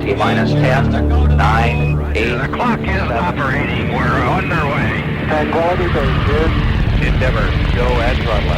T-minus 10, 9, 8. The clock is operating. We're underway. Tranquility Base here. Endeavor, go at throttle.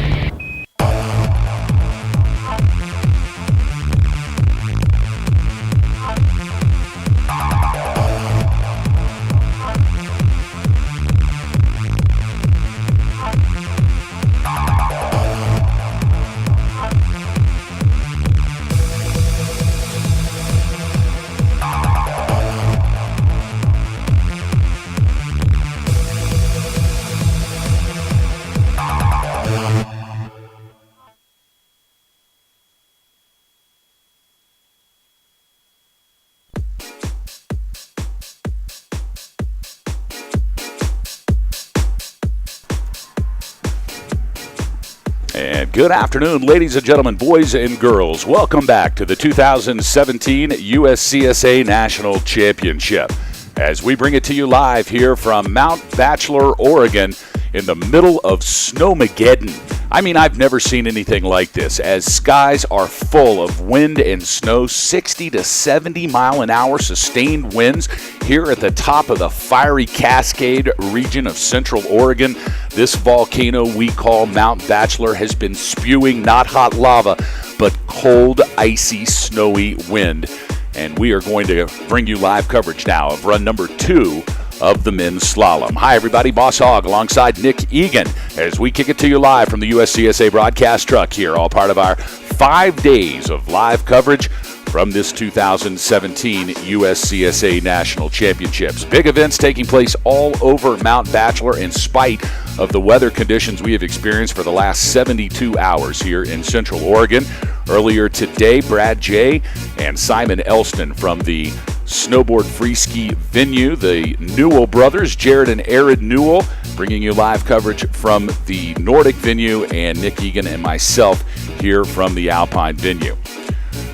And good afternoon, ladies and gentlemen, boys and girls. Welcome back to the 2017 USCSA National Championship as we bring it to you live here from Mount Bachelor, Oregon, in the middle of Snowmageddon. I mean, I've never seen anything like this, as skies are full of wind and snow, 60 to 70 mile an hour sustained winds here at the top of the fiery Cascade region of Central Oregon. This volcano we call Mount Bachelor has been spewing not hot lava, but cold, icy, snowy wind. And we are going to bring you live coverage now of run number 2 of the men's slalom. Hi, everybody. Boss Hogg alongside Nick Egan as we kick it to you live from the USCSA broadcast truck here, all part of our 5 days of live coverage from this 2017 USCSA National Championships. Big events taking place all over Mount Bachelor in spite of the weather conditions we have experienced for the last 72 hours here in Central Oregon. Earlier today, Brad J. and Simon Elston from the snowboard free ski venue, the Newell brothers, Jared and Arid Newell, bringing you live coverage from the Nordic venue, and Nick Egan and myself here from the Alpine venue.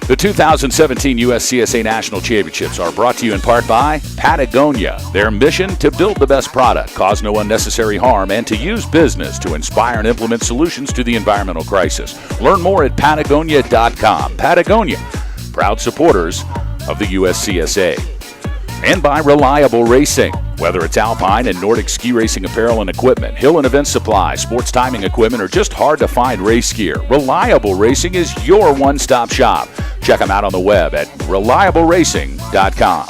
The 2017 USCSA National Championships are brought to you in part by Patagonia. Their mission: to build the best product, cause no unnecessary harm, and to use business to inspire and implement solutions to the environmental crisis. Learn more at Patagonia.com. Patagonia, proud supporters of the USCSA. And by Reliable Racing. Whether it's Alpine and Nordic ski racing apparel and equipment, hill and event supply, sports timing equipment, or just hard-to-find race gear, Reliable Racing is your one-stop shop. Check them out on the web at ReliableRacing.com.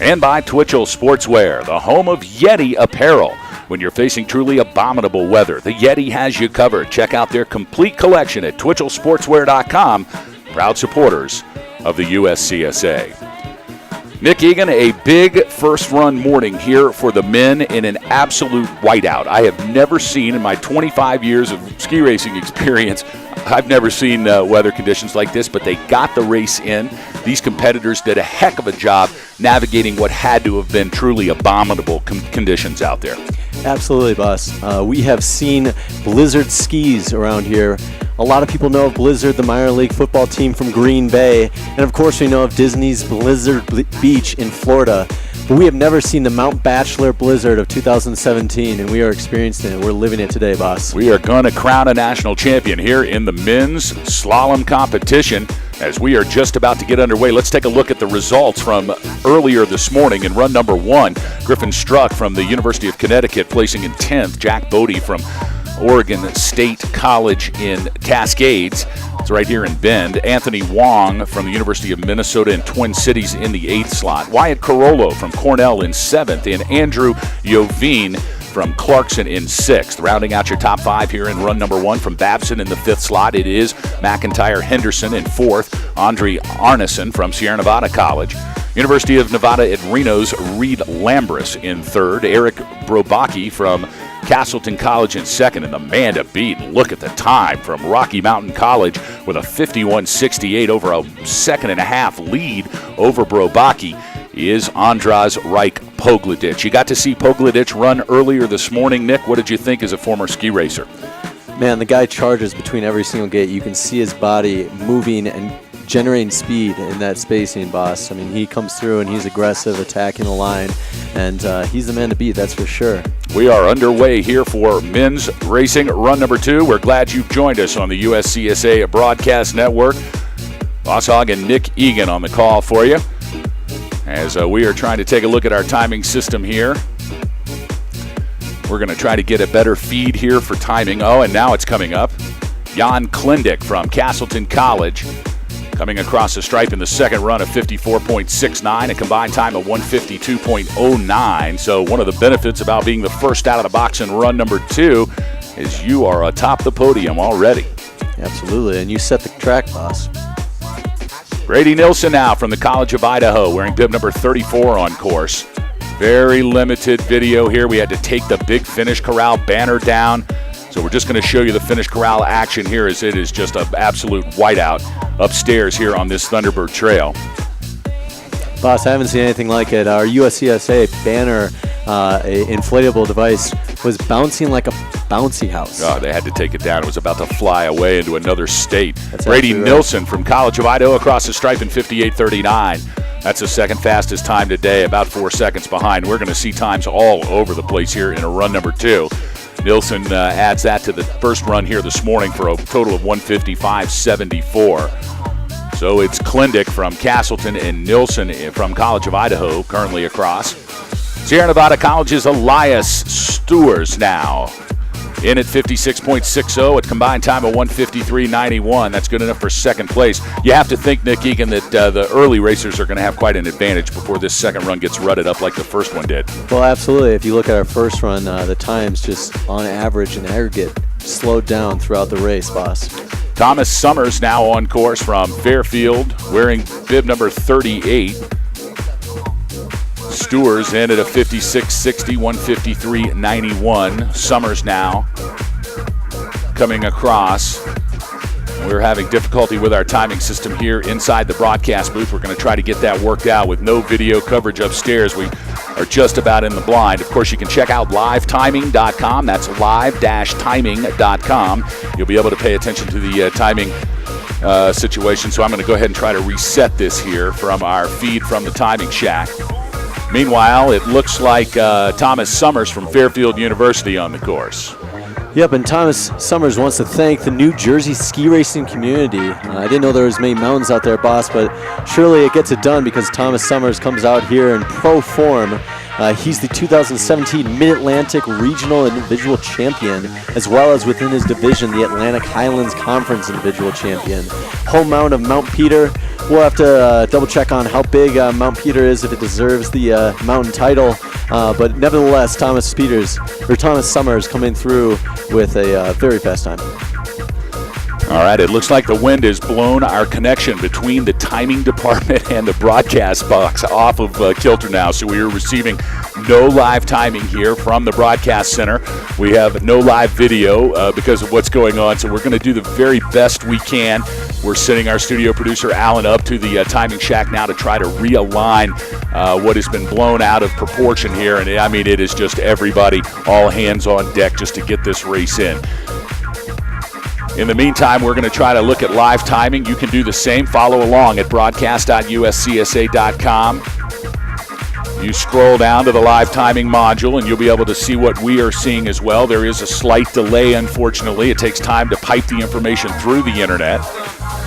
And by Twitchell Sportswear, the home of Yeti apparel. When you're facing truly abominable weather, the Yeti has you covered. Check out their complete collection at TwitchellSportswear.com. Proud supporters of the USCSA. Nick Egan, a big first-run morning here for the men in an absolute whiteout. I have never seen, in my 25 years of ski racing experience, I've never seen weather conditions like this, but they got the race in. These competitors did a heck of a job navigating what had to have been truly abominable conditions out there. Absolutely, boss. We have seen Blizzard skis around here. A lot of people know of Blizzard, the minor league football team from Green Bay. And of course, we know of Disney's Blizzard Beach in Florida. But we have never seen the Mount Bachelor Blizzard of 2017, and we are experiencing it. We're living it today, boss. We are going to crown a national champion here in the men's slalom competition. As we are just about to get underway, let's take a look at the results from earlier this morning in run number 1. Griffin Struck from the University of Connecticut placing in 10th. Jack Bodie from Oregon State College in Cascades. It's right here in Bend. Anthony Wong from the University of Minnesota in Twin Cities in the 8th slot. Wyatt Carollo from Cornell in 7th. And Andrew Yovine from Clarkson in 6th. Rounding out your top 5 here in run number 1 from Babson in the 5th slot, it is McIntyre Henderson in 4th. Andre Arneson from Sierra Nevada College. University of Nevada at Reno's Reed Lambris in 3rd. Eric Brobacki from Castleton College in 2nd, and the man to beat. Look at the time from Rocky Mountain College with a 51.68 over a second and a half lead over Brobacki is Andras Reich Pogledich. You got to see Pogledich run earlier this morning. Nick, what did you think as a former ski racer? Man, the guy charges between every single gate. You can see his body moving and generating speed in that spacing, boss. I mean, he comes through and he's aggressive, attacking the line, and he's the man to beat, that's for sure. We are underway here for men's racing run number 2. We're glad you've joined us on the USCSA Broadcast Network. Boss Hogg and Nick Egan on the call for you. As we are trying to take a look at our timing system here. We're going to try to get a better feed here for timing. Oh, and now it's coming up. Jan Klindick from Castleton College coming across the stripe in the second run of 54.69, a combined time of 152.09. So one of the benefits about being the first out of the box in run number 2 is you are atop the podium already. Absolutely, and you set the track, boss. Brady Nilsson now from the College of Idaho, wearing bib number 34 on course. Very limited video here. We had to take the big Finish Corral banner down. So we're just going to show you the Finish Corral action here, as it is just an absolute whiteout upstairs here on this Thunderbird Trail. Boss, I haven't seen anything like it. Our USCSA banner inflatable device was bouncing like a bouncy house. Oh, they had to take it down. It was about to fly away into another state. That's Brady right. Nilsson from College of Idaho across the stripe in 58.39. That's the second fastest time today, about 4 seconds behind. We're going to see times all over the place here in a run number 2. Nilsson adds that to the first run here this morning for a total of 155.74. So it's Klindick from Castleton and Nilsson from College of Idaho currently across. Sierra Nevada College's Elias Stewars now in at 56.60, a combined time of 153.91. That's good enough for second place. You have to think, Nick Egan, that the early racers are going to have quite an advantage before this second run gets rutted up like the first one did. Well, absolutely. If you look at our first run, the times just on average in aggregate slowed down throughout the race, boss. Thomas Summers now on course from Fairfield, wearing bib number 38. Stewars in at a 56.60, 153.91. Summers now coming across. We're having difficulty with our timing system here inside the broadcast booth. We're going to try to get that worked out with no video coverage upstairs. We are just about in the blind. Of course, you can check out livetiming.com. That's live-timing.com. You'll be able to pay attention to the timing situation. So I'm going to go ahead and try to reset this here from our feed from the Timing Shack. Meanwhile, it looks like Thomas Summers from Fairfield University on the course. Yep, and Thomas Summers wants to thank the New Jersey ski racing community. I didn't know there was many mountains out there, boss, but surely it gets it done because Thomas Summers comes out here in pro form. He's the 2017 Mid-Atlantic Regional Individual Champion, as well as within his division, the Atlantic Highlands Conference Individual Champion. Home mountain of Mount Peter. We'll have to double check on how big Mount Peter is, if it deserves the mountain title. But nevertheless, Thomas Summers coming through with a very fast time. All right, it looks like the wind has blown our connection between the timing department and the broadcast box off of kilter now, so we are receiving no live timing here from the broadcast center. We have no live video because of what's going on, so we're going to do the very best we can. We're sending our studio producer, Alan, up to the timing shack now to try to realign what has been blown out of proportion here, and I mean, it is just everybody, all hands on deck just to get this race in. In the meantime, we're going to try to look at live timing. You can do the same. Follow along at broadcast.uscsa.com. You scroll down to the live timing module, and you'll be able to see what we are seeing as well. There is a slight delay, unfortunately. It takes time to pipe the information through the internet.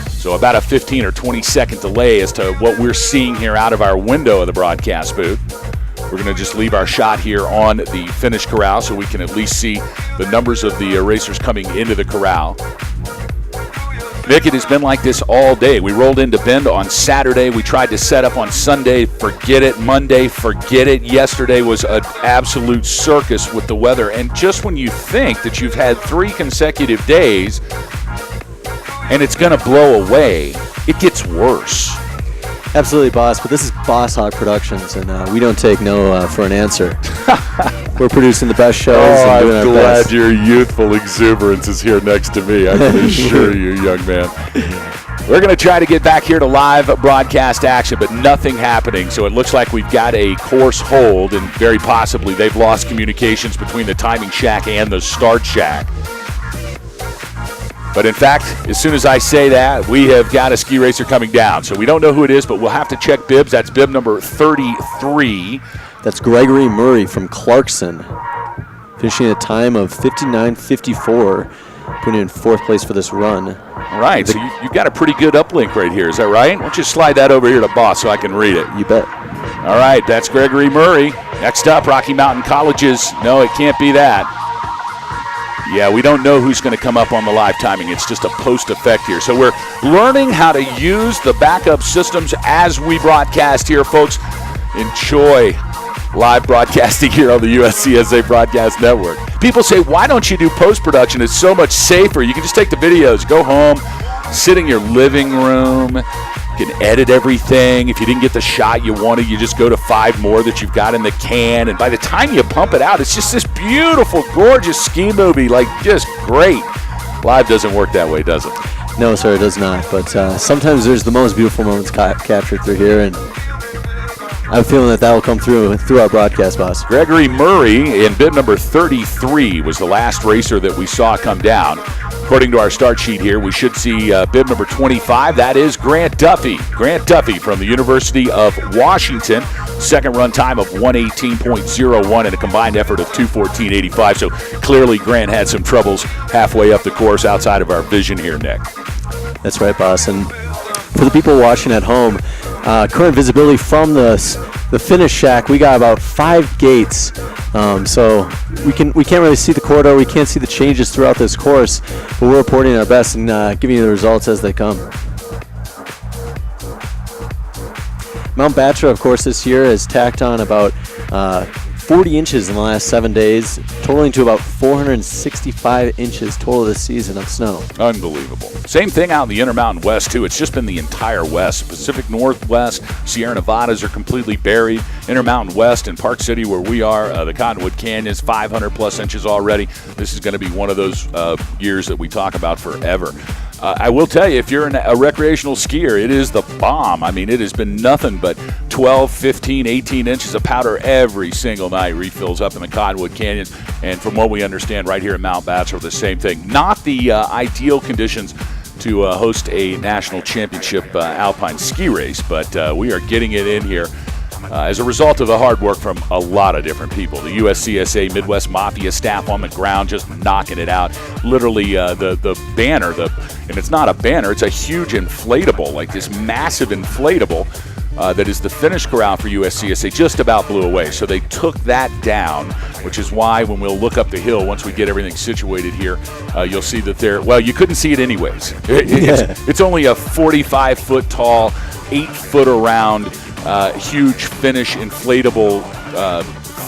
So about a 15 or 20-second delay as to what we're seeing here out of our window of the broadcast booth. We're going to just leave our shot here on the Finish Corral so we can at least see the numbers of the racers coming into the corral. Nick, it has been like this all day. We rolled into Bend on Saturday. We tried to set up on Sunday. Forget it. Monday, forget it. Yesterday was an absolute circus with the weather. And just when you think that you've had 3 consecutive days and it's going to blow away, it gets worse. Absolutely, boss, but this is Boss Hog Productions, and we don't take no for an answer. We're producing the best shows and doing our best. I'm glad your youthful exuberance is here next to me. I can assure you, young man. We're going to try to get back here to live broadcast action, but nothing happening. So it looks like we've got a course hold, and very possibly they've lost communications between the timing shack and the start shack. But in fact, as soon as I say that, we have got a ski racer coming down. So we don't know who it is, but we'll have to check bibs. That's bib number 33. That's Gregory Murray from Clarkson, finishing a time of 59.54, putting in 4th place for this run. All right, so you've got a pretty good uplink right here. Is that right? Why don't you slide that over here to Boss so I can read it? You bet. All right, that's Gregory Murray. Next up, Rocky Mountain Colleges. No, it can't be that. Yeah, we don't know who's going to come up on the live timing. It's just a post effect here. So we're learning how to use the backup systems as we broadcast here, folks. Enjoy live broadcasting here on the USCSA Broadcast Network. People say, why don't you do post-production? It's so much safer. You can just take the videos, go home, sit in your living room. You can edit everything. If you didn't get the shot you wanted, you just go to 5 more that you've got in the can. And by the time you pump it out, it's just this beautiful, gorgeous ski movie, like just great. Live doesn't work that way, does it? No, sir, it does not. But sometimes there's the most beautiful moments captured through here, and I have a feeling that will come through our broadcast, boss. Gregory Murray in bib number 33 was the last racer that we saw come down. According to our start sheet here, we should see bib number 25. That is Grant Duffy. Grant Duffy from the University of Washington. Second run time of 118.01 and a combined effort of 214.85. So clearly Grant had some troubles halfway up the course outside of our vision here, Nick. That's right, boss. And for the people watching at home, current visibility from the finish shack, we got about 5 gates. So we can't really see the corridor. We can't see the changes throughout this course, but we're reporting our best and giving you the results as they come. Mount Bachelor, of course, this year has tacked on about 40 inches in the last 7 days, totaling to about 465 inches total this season of snow. Unbelievable. Same thing out in the Intermountain West, too. It's just been the entire West. Pacific Northwest, Sierra Nevadas are completely buried. Intermountain West and Park City, where we are, the Cottonwood Canyon's 500-plus inches already. This is going to be one of those years that we talk about forever. I will tell you, if you're a recreational skier, it is the bomb. I mean, it has been nothing but 12, 15, 18 inches of powder every single night refills up in the Cottonwood Canyon. And from what we understand right here at Mount Bachelor, the same thing. Not the ideal conditions to host a national championship alpine ski race, but we are getting it in here. As a result of the hard work from a lot of different people. The USCSA Midwest Mafia staff on the ground just knocking it out. Literally the banner, and it's not a banner, it's a huge inflatable, like this massive inflatable that is the finish corral for USCSA, just about blew away. So they took that down, which is why when we'll look up the hill, once we get everything situated here, you'll see that you couldn't see it anyways. It's only a 45-foot tall, 8-foot around, huge finish inflatable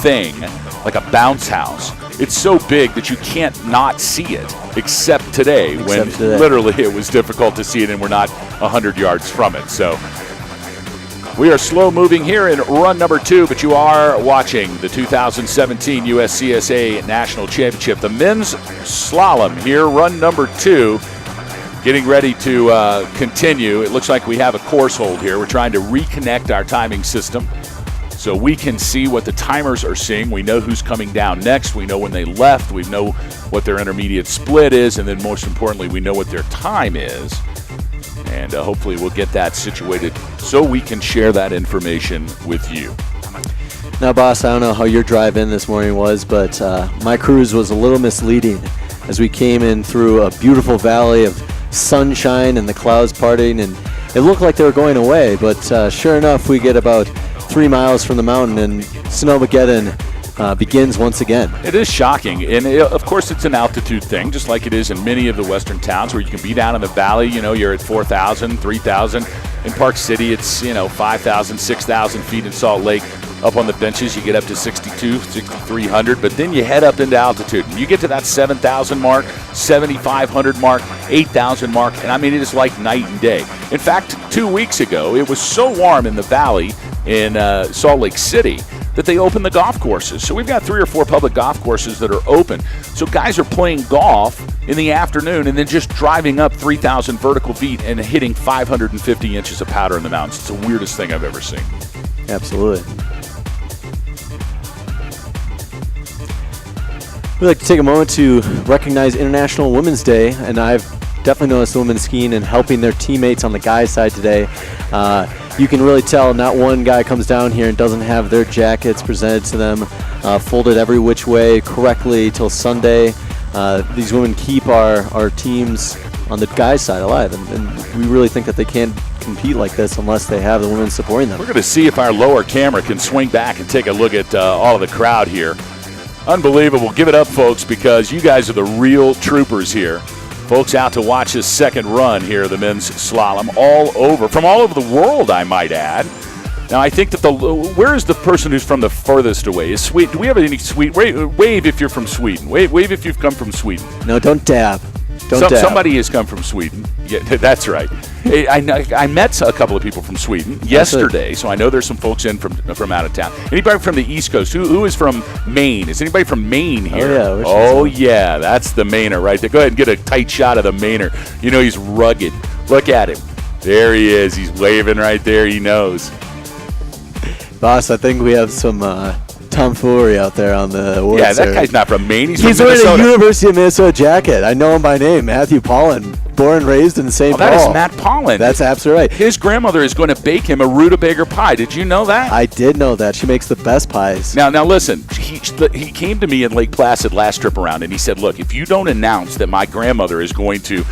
thing, like a bounce house. It's so big that you can't not see it, except today, when literally it was difficult to see it and we're not 100 yards from it. So we are slow moving here in run number 2, but you are watching the 2017 USCSA National Championship. The men's slalom here, run number 2. Getting ready to continue. It looks like we have a course hold here. We're trying to reconnect our timing system so we can see what the timers are seeing. We know who's coming down next. We know when they left. We know what their intermediate split is. And then most importantly, we know what their time is. And hopefully we'll get that situated so we can share that information with you. Now, boss, I don't know how your drive in this morning was, but my cruise was a little misleading as we came in through a beautiful valley of sunshine and the clouds parting, and it looked like they were going away, but sure enough, we get about 3 miles from the mountain and Snowmageddon begins once again. It is shocking, and of course it's an altitude thing, just like it is in many of the western towns where you can be down in the valley. You're at 4,000, 3,000. In Park City, it's 5,000, 6,000 feet. In Salt Lake, up on the benches, you get up to 62, 6,300, but then you head up into altitude. And you get to that 7,000 mark, 7,500 mark, 8,000 mark, and I mean, it is like night and day. In fact, 2 weeks ago, it was so warm in the valley in Salt Lake City that they opened the golf courses. So we've got 3 or 4 public golf courses that are open. So guys are playing golf in the afternoon and then just driving up 3,000 vertical feet and hitting 550 inches of powder in the mountains. It's the weirdest thing I've ever seen. Absolutely. We'd like to take a moment to recognize International Women's Day, and I've definitely noticed the women skiing and helping their teammates on the guys' side today. You can really tell not one guy comes down here and doesn't have their jackets presented to them, folded every which way correctly till Sunday. these women keep our teams on the guys' side alive, and we really think that they can't compete like this unless they have the women supporting them. We're going to see if our lower camera can swing back and take a look at all of the crowd here. Unbelievable. Give it up, folks, because you guys are the real troopers here. Folks out to watch this second run here of the men's slalom from all over the world, I might add. Now, I think that where is the person who's from the furthest away? Is Sweden? Do we have any Sweden? Wave if you're from Sweden. Wave if you've come from Sweden. No, don't dab. Don't dab. Somebody has come from Sweden. Yeah, that's right. I met a couple of people from Sweden yesterday, so I know there's some folks in from out of town. Anybody from the East Coast? Who is from Maine? Is anybody from Maine here? Oh, yeah, that's the Mainer right there. Go ahead and get a tight shot of the Mainer. You know he's rugged. Look at him. There he is. He's waving right there. He knows. Boss, I think we have some tomfoolery out there on the woods. Yeah, that guy's not from Maine. He's from wearing Minnesota. a University of Minnesota jacket. I know him by name, Matthew Pollan, born and raised in St. Paul. That is Matt Pollan. That's absolutely right. His grandmother is going to bake him a rutabaga pie. Did you know that? I did know that. She makes the best pies. Now listen. He came to me in Lake Placid last trip around, and he said, "Look, if you don't announce that my grandmother is going to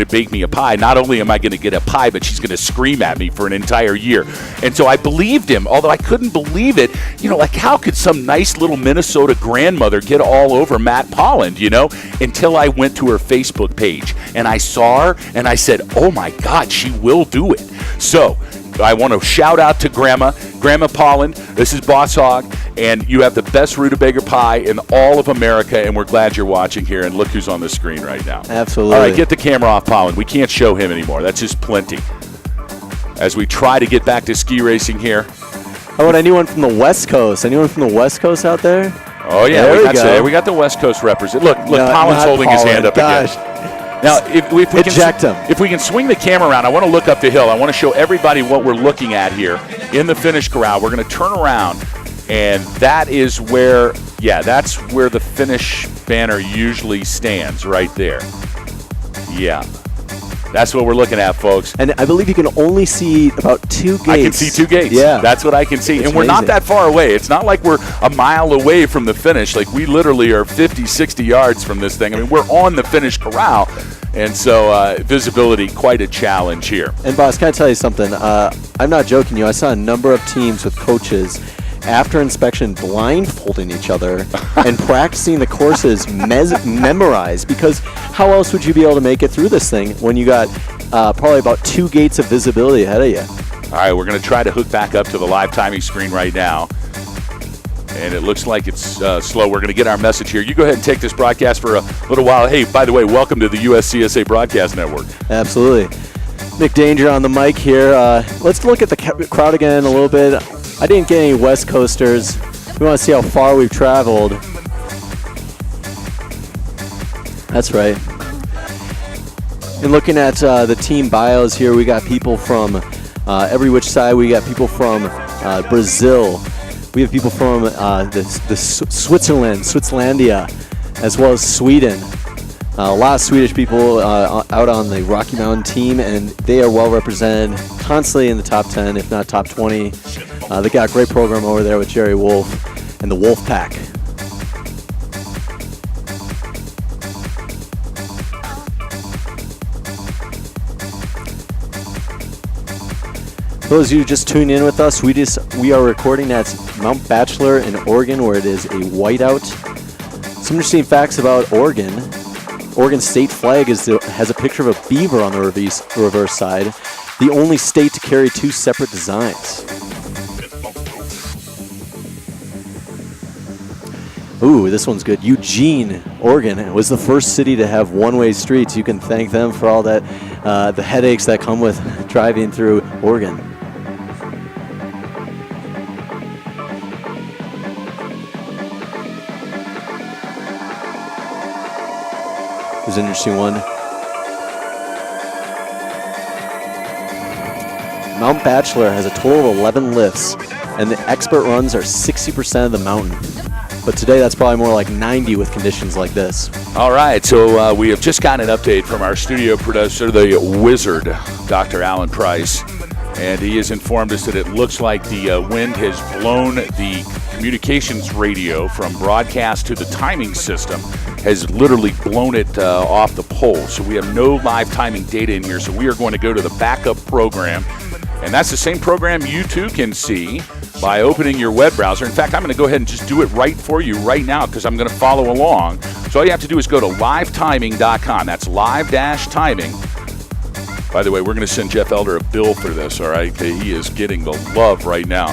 bake me a pie, not only am I going to get a pie, but she's going to scream at me for an entire year." And so I believed him, although I couldn't believe it. You know, like how could some nice little Minnesota grandmother get all over Matt Pollan? You know, until I went to her Facebook page and I saw her, and I said, "Oh my God, she will do it." So I want to shout out to Grandma Pollan. This is Boss Hog, and you have the best rutabaga pie in all of America, and we're glad you're watching here. And look who's on the screen right now. Absolutely. All right, get the camera off Pollan. We can't show him anymore. That's just plenty. As we try to get back to ski racing here. How about anyone from the West Coast? Anyone from the West Coast out there? Oh, yeah. There we got the West Coast represent. Look, No, Pollan's holding his hand up Gosh. again. Now, if we can swing the camera around, I want to look up the hill. I want to show everybody what we're looking at here in the finish corral. We're going to turn around, and that is where, that's where the finish banner usually stands, right there. Yeah. That's what we're looking at, folks. And I believe you can only see about 2 gates. I can see 2 gates. Yeah. That's what I can see. It's and we're not amazing. that far away. It's not like we're a mile away from the finish. Like, we literally are 50, 60 yards from this thing. I mean, we're on the finish corral. And so visibility, quite a challenge here. And, boss, can I tell you something? I'm not joking you. I saw a number of teams with coaches after inspection blindfolding each other and practicing the courses memorized, because how else would you be able to make it through this thing when you got probably about 2 gates of visibility ahead of you? All right, we're going to try to hook back up to the live timing screen right now. And it looks like it's slow. We're going to get our message here. You go ahead and take this broadcast for a little while. Hey, by the way, welcome to the USCSA Broadcast Network. Absolutely. Nick Danger on the mic here. Let's look at the crowd again a little bit. I didn't get any West Coasters. We want to see how far we've traveled. That's right. And looking at the team bios here, we got people from every which side. We got people from Brazil. We have people from Switzerlandia, as well as Sweden. A lot of Swedish people out on the Rocky Mountain team, and they are well represented constantly in the top 10, if not top 20. They got a great program over there with Jerry Wolf and the Wolf Pack. For those of you just tuning in with us, we are recording at Mount Bachelor in Oregon, where it is a whiteout. Some interesting facts about Oregon. Oregon's state flag has a picture of a beaver on the reverse side, the only state to carry 2 separate designs. Ooh, this one's good. Eugene, Oregon was the first city to have one-way streets. You can thank them for all that, the headaches that come with driving through Oregon. There's an interesting one. Mount Bachelor has a total of 11 lifts, and the expert runs are 60% of the mountain. But today that's probably more like 90 with conditions like this. All right, so we have just gotten an update from our studio producer, the wizard, Dr. Alan Price. And he has informed us that it looks like the wind has blown the communications radio from broadcast to the timing system, has literally blown it off the pole. So we have no live timing data in here. So we are going to go to the backup program. And that's the same program you too can see by opening your web browser. In fact, I'm going to go ahead and just do it right for you right now because I'm going to follow along. So all you have to do is go to livetiming.com. That's live-timing. By the way, we're going to send Jeff Elder a bill for this, all right? He is getting the love right now.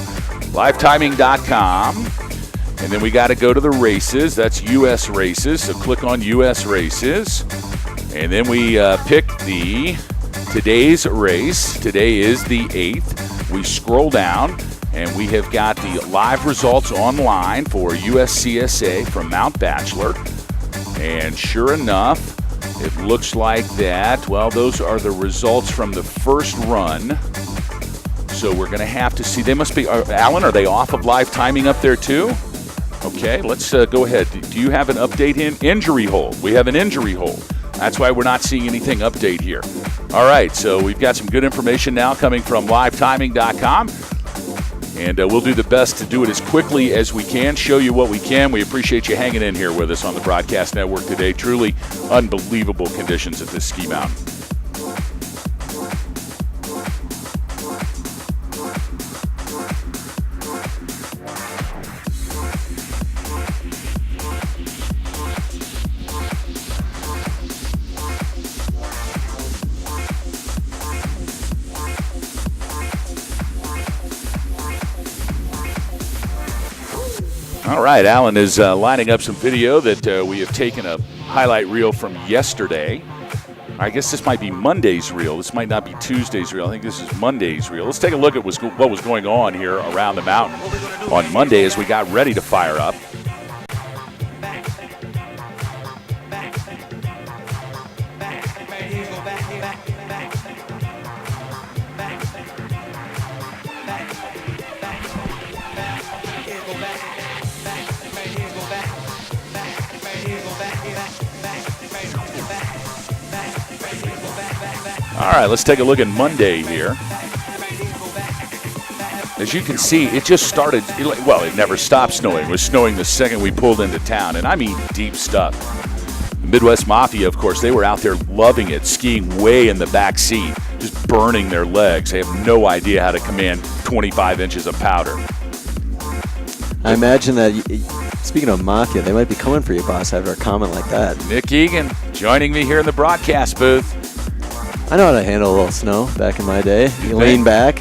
Livetiming.com. And then we got to go to the races. That's U.S. races. So click on U.S. races. And then we pick today's race. Today is the 8th. We scroll down, and we have got the live results online for USCSA from Mount Bachelor. And sure enough, it looks like that. Well, those are the results from the first run. So we're going to have to see. They must be, Alan, are they off of live timing up there too? Okay, let's go ahead. Do you have an update in? Injury hold. We have an injury hold. That's why we're not seeing anything update here. All right, so we've got some good information now coming from livetiming.com. And we'll do the best to do it as quickly as we can, show you what we can. We appreciate you hanging in here with us on the Broadcast Network today. Truly unbelievable conditions at this ski mountain. All right, Alan is lining up some video that we have taken a highlight reel from yesterday. I guess this might be Monday's reel. This might not be Tuesday's reel. I think this is Monday's reel. Let's take a look at what was going on here around the mountain on Monday as we got ready to fire up. All right, let's take a look at Monday here. As you can see, it just started, it never stopped snowing. It was snowing the second we pulled into town, and I mean deep stuff. The Midwest Mafia, of course, they were out there loving it, skiing way in the back seat, just burning their legs. They have no idea how to command 25 inches of powder. I imagine that, speaking of Mafia, they might be coming for you, boss, after a comment like that. Nick Egan joining me here in the broadcast booth. I know how to handle a little snow back in my day. You lean back,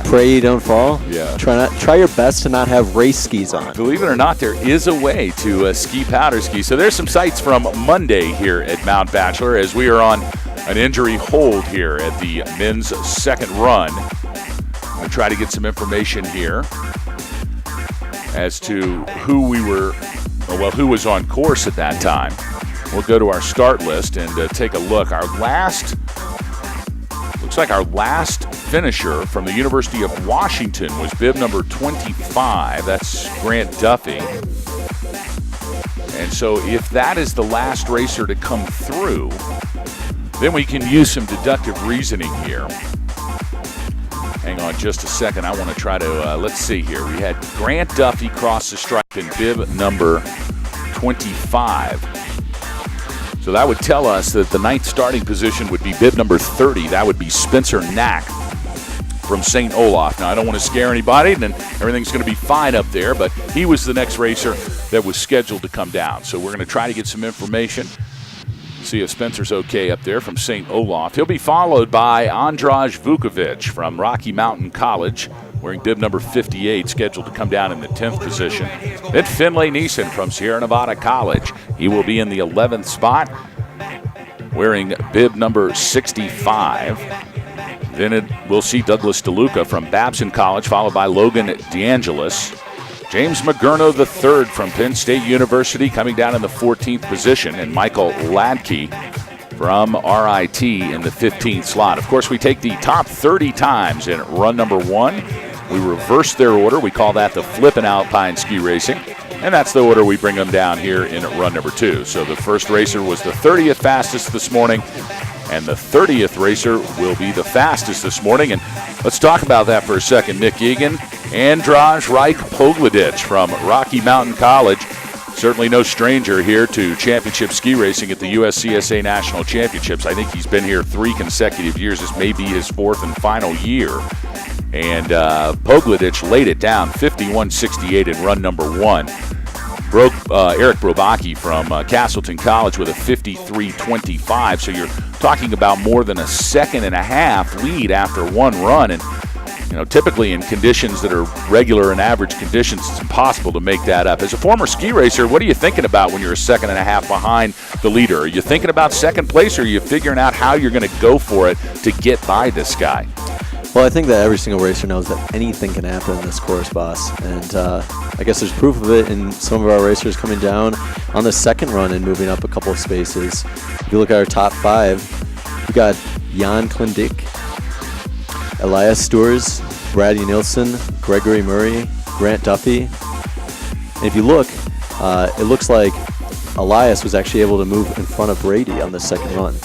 pray you don't fall. Yeah. Try your best to not have race skis on. Believe it or not, there is a way to ski powder ski. So there's some sights from Monday here at Mount Bachelor as we are on an injury hold here at the men's second run. I'm going to try to get some information here as to who was on course at that time. We'll go to our start list and take a look. Looks like our last finisher from the University of Washington was bib number 25. That's Grant Duffy. And so if that is the last racer to come through, then we can use some deductive reasoning here. Hang on just a second. I want to try to, let's see here. We had Grant Duffy cross the stripe in bib number 25. So that would tell us that the ninth starting position would be bib number 30. That would be Spencer Knack from St. Olaf. Now, I don't want to scare anybody, and everything's going to be fine up there, but he was the next racer that was scheduled to come down. So we're going to try to get some information, see if Spencer's okay up there from St. Olaf. He'll be followed by Andraj Vukovic from Rocky Mountain College, wearing bib number 58, scheduled to come down in the 10th position. Then Finlay Neeson from Sierra Nevada College. He will be in the 11th spot, wearing bib number 65. Then we'll see Douglas DeLuca from Babson College, followed by Logan DeAngelis. James McGurno III from Penn State University coming down in the 14th position, and Michael Ladke from RIT in the 15th slot. Of course, we take the top 30 times in run number 1. We reverse their order. We call that the Flippin' Alpine Ski Racing. And that's the order we bring them down here in run number 2. So the first racer was the 30th fastest this morning. And the 30th racer will be the fastest this morning. And let's talk about that for a second. Nick Egan, Andraž Reich Pogledich from Rocky Mountain College. Certainly no stranger here to championship ski racing at the USCSA National Championships. I think he's been here 3 consecutive years. This may be his 4th and final year. And Pogledich laid it down, 51.68 in run number 1. Broke Eric Brobacki from Castleton College with a 53.25. So you're talking about more than a second and a half lead after one run. And typically in conditions that are regular and average conditions, it's impossible to make that up. As a former ski racer, what are you thinking about when you're a second and a half behind the leader? Are you thinking about second place, or are you figuring out how you're going to go for it to get by this guy? Well, I think that every single racer knows that anything can happen in this course, boss. And I guess there's proof of it in some of our racers coming down on the second run and moving up a couple of spaces. If you look at our top 5, we got Jan Klindik, Elias Stures, Brady Nilsson, Gregory Murray, Grant Duffy. And if you look, it looks like Elias was actually able to move in front of Brady on the second run.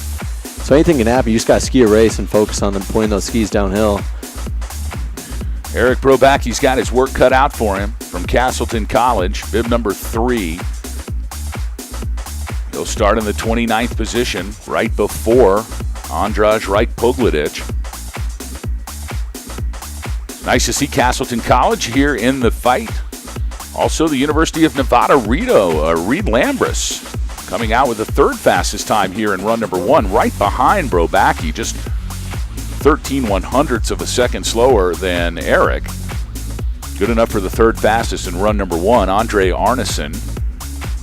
So anything can happen. You just got to ski a race and focus on them pulling those skis downhill. Eric Brobacki's got his work cut out for him from Castleton College, bib number 3. He'll start in the 29th position, right before Andraž Reich Pogledich. Nice to see Castleton College here in the fight. Also, the University of Nevada, Reed Lambris, coming out with the 3rd fastest time here in run number 1, right behind Brobacki, just 13/100ths of a second slower than Eric. Good enough for the 3rd fastest in run number 1. Andre Arneson,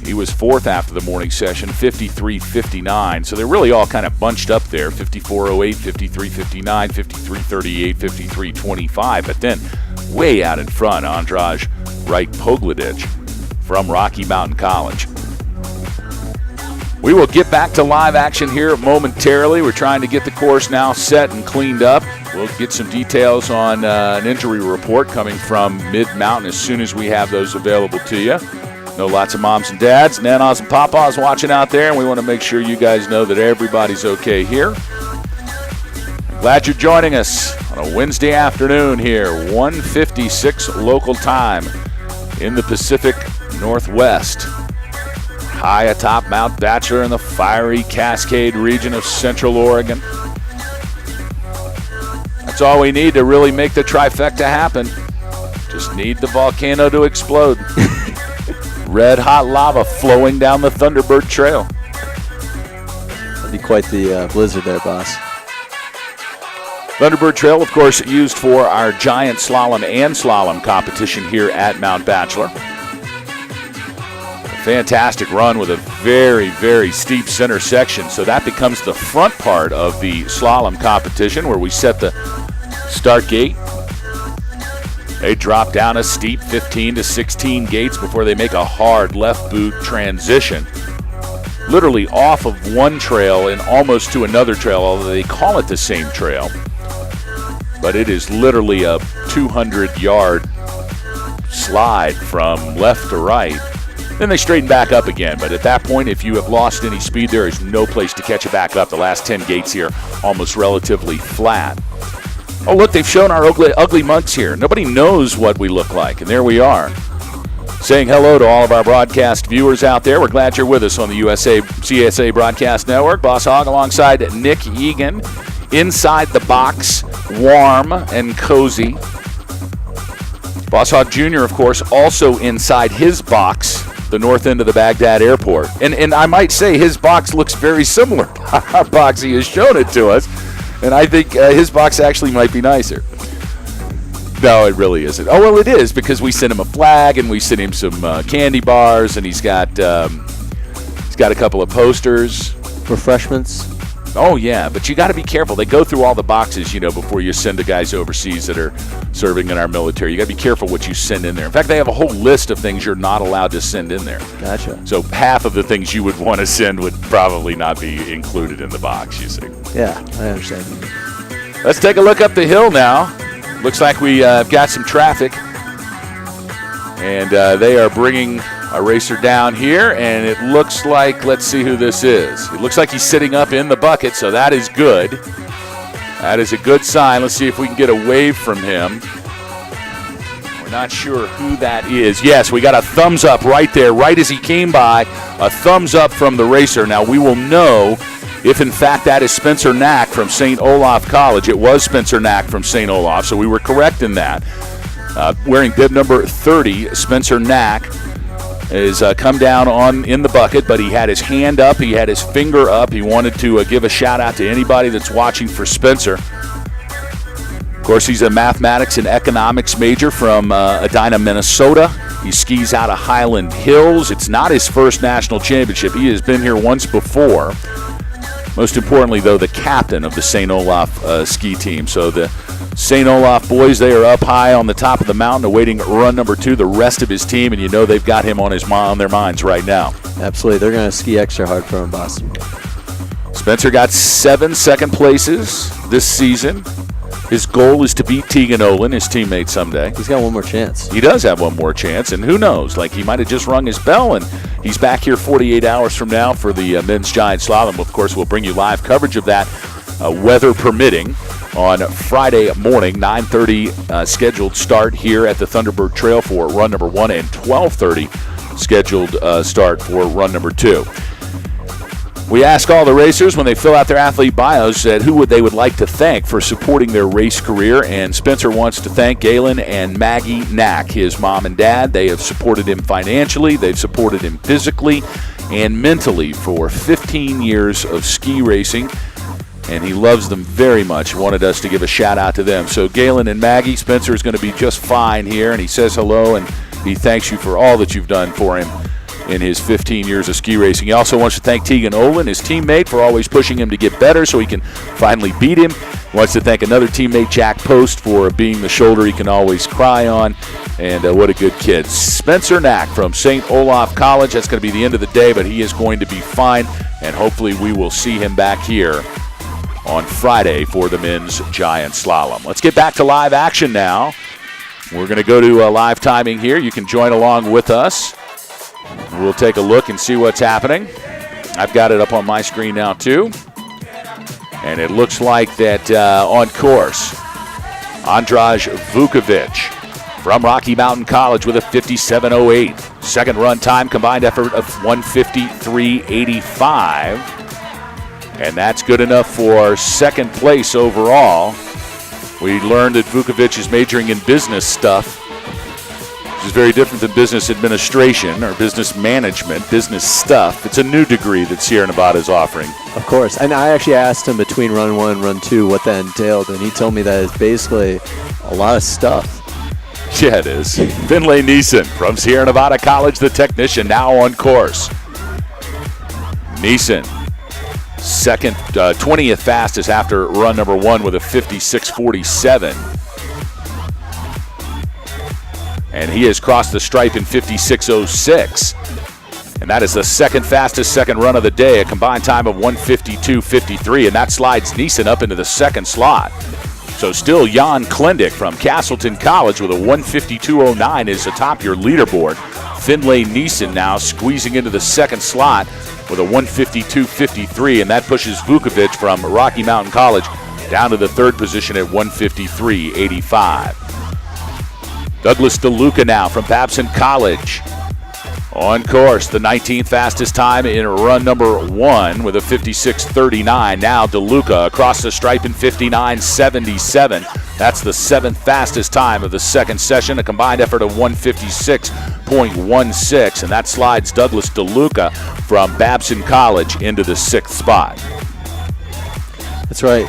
he was 4th after the morning session, 53.59. So they're really all kind of bunched up there, 54.08, 53.59, 53.38, 53.25. But then way out in front, Andraž Reich Pogledich from Rocky Mountain College. We will get back to live action here momentarily. We're trying to get the course now set and cleaned up. We'll get some details on an injury report coming from Mid-Mountain as soon as we have those available to you. Know lots of moms and dads, nanas and papas watching out there, and we want to make sure you guys know that everybody's okay here. Glad you're joining us on a Wednesday afternoon here, 1:56 local time in the Pacific Northwest. High atop Mount Bachelor in the fiery Cascade region of Central Oregon. That's all we need to really make the trifecta happen. Just need the volcano to explode. Red hot lava flowing down the Thunderbird Trail. That'd be quite the blizzard there, boss. Thunderbird Trail, of course, used for our giant slalom and slalom competition here at Mount Bachelor. Fantastic run with a very, very steep center section. So that becomes the front part of the slalom competition where we set the start gate. They drop down a steep 15 to 16 gates before they make a hard left boot transition. Literally off of one trail and almost to another trail, although they call it the same trail. But it is literally a 200-yard slide from left to right. Then they straighten back up again, but at that point, if you have lost any speed, there is no place to catch it back up. The last 10 gates here, almost relatively flat. Oh, look, they've shown our ugly mugs here. Nobody knows what we look like, and there we are. Saying hello to all of our broadcast viewers out there. We're glad you're with us on the CSA Broadcast Network. Boss Hogg alongside Nick Egan. Inside the box, warm and cozy. Boss Hogg Jr., of course, also inside his box, the north end of the Baghdad airport. And I might say his box looks very similar to our box. He has shown it to us. And I think his box actually might be nicer. No, it really isn't. Oh, well, it is, because we sent him a flag and we sent him some candy bars, and he's got a couple of posters. Refreshments. Oh, yeah, but you got to be careful. They go through all the boxes, before you send the guys overseas that are serving in our military. You got to be careful what you send in there. In fact, they have a whole list of things you're not allowed to send in there. Gotcha. So half of the things you would want to send would probably not be included in the box, you see. Yeah, I understand. Let's take a look up the hill now. Looks like we got some traffic. And they are bringing a racer down here, and it looks like, let's see who this is. It looks like he's sitting up in the bucket, so that is good. That is a good sign. Let's see if we can get a wave from him. We're not sure who that is. Yes, we got a thumbs up right there, right as he came by. A thumbs up from the racer. Now, we will know if, in fact, that is Spencer Knack from St. Olaf College. It was Spencer Knack from St. Olaf, so we were correct in that. Wearing bib number 30, Spencer Knack is come down in the bucket, but he had his hand up, he had his finger up. He wanted to give a shout out to anybody that's watching for Spencer. Of course, he's a mathematics and economics major from Edina, Minnesota. He skis out of Highland Hills. It's not his first national championship. He has been here once before. Most importantly, though, the captain of the St. Olaf ski team. So the St. Olaf boys, they are up high on the top of the mountain awaiting run number 2, the rest of his team, and you know they've got him on their minds right now. Absolutely. They're going to ski extra hard for him, boss. Spencer got 7 second places this season. His goal is to beat Tegan Olin, his teammate, someday. He's got one more chance. He does have one more chance, and who knows? Like, he might have just rung his bell, and he's back here 48 hours from now for the men's giant slalom. Of course, we'll bring you live coverage of that, weather permitting, on Friday morning, 9:30 scheduled start here at the Thunderbird Trail for run number 1, and 12:30 scheduled start for run number 2. We ask all the racers when they fill out their athlete bios that who they would like to thank for supporting their race career, and Spencer wants to thank Galen and Maggie Knack, his mom and dad. They have supported him financially, they've supported him physically and mentally for 15 years of ski racing, and he loves them very much. Wanted us to give a shout out to them. So Galen and Maggie, Spencer is going to be just fine here, and he says hello, and he thanks you for all that you've done for him in his 15 years of ski racing. He also wants to thank Tegan Olin, his teammate, for always pushing him to get better so he can finally beat him. He wants to thank another teammate, Jack Post, for being the shoulder he can always cry on. And what a good kid. Spencer Knack from St. Olaf College. That's going to be the end of the day, but he is going to be fine, and hopefully we will see him back here on Friday for the men's giant slalom. Let's get back to live action now. We're going to go to live timing here. You can join along with us. We'll take a look and see what's happening. I've got it up on my screen now, too. And it looks like that on course, Andraj Vukovic from Rocky Mountain College with a 57.08. Second run time, combined effort of 153.85. And that's good enough for second place overall. We learned that Vukovic is majoring in business stuff, which is very different than business administration or business management, business stuff. It's a new degree that Sierra Nevada is offering. Of course. And I actually asked him between run 1 and run 2 what that entailed, and he told me that it's basically a lot of stuff. Yeah, it is. Finlay Neeson from Sierra Nevada College, the technician, now on course. Neeson, second, 20th fastest after run number 1 with a 56.47. And he has crossed the stripe in 56.06. And that is the second fastest second run of the day, a combined time of 152.53. And that slides Neeson up into the second slot. So still Jan Klendick from Castleton College with a 152.09 is atop your leaderboard. Finlay Neeson now squeezing into the second slot with a 152.53. And that pushes Vukovic from Rocky Mountain College down to the third position at 153.85. Douglas DeLuca now from Babson College. On course, the 19th fastest time in run number 1 with a 56.39. Now DeLuca across the stripe in 59.77. That's the 7th fastest time of the second session, a combined effort of 156.16. And that slides Douglas DeLuca from Babson College into the 6th spot. That's right.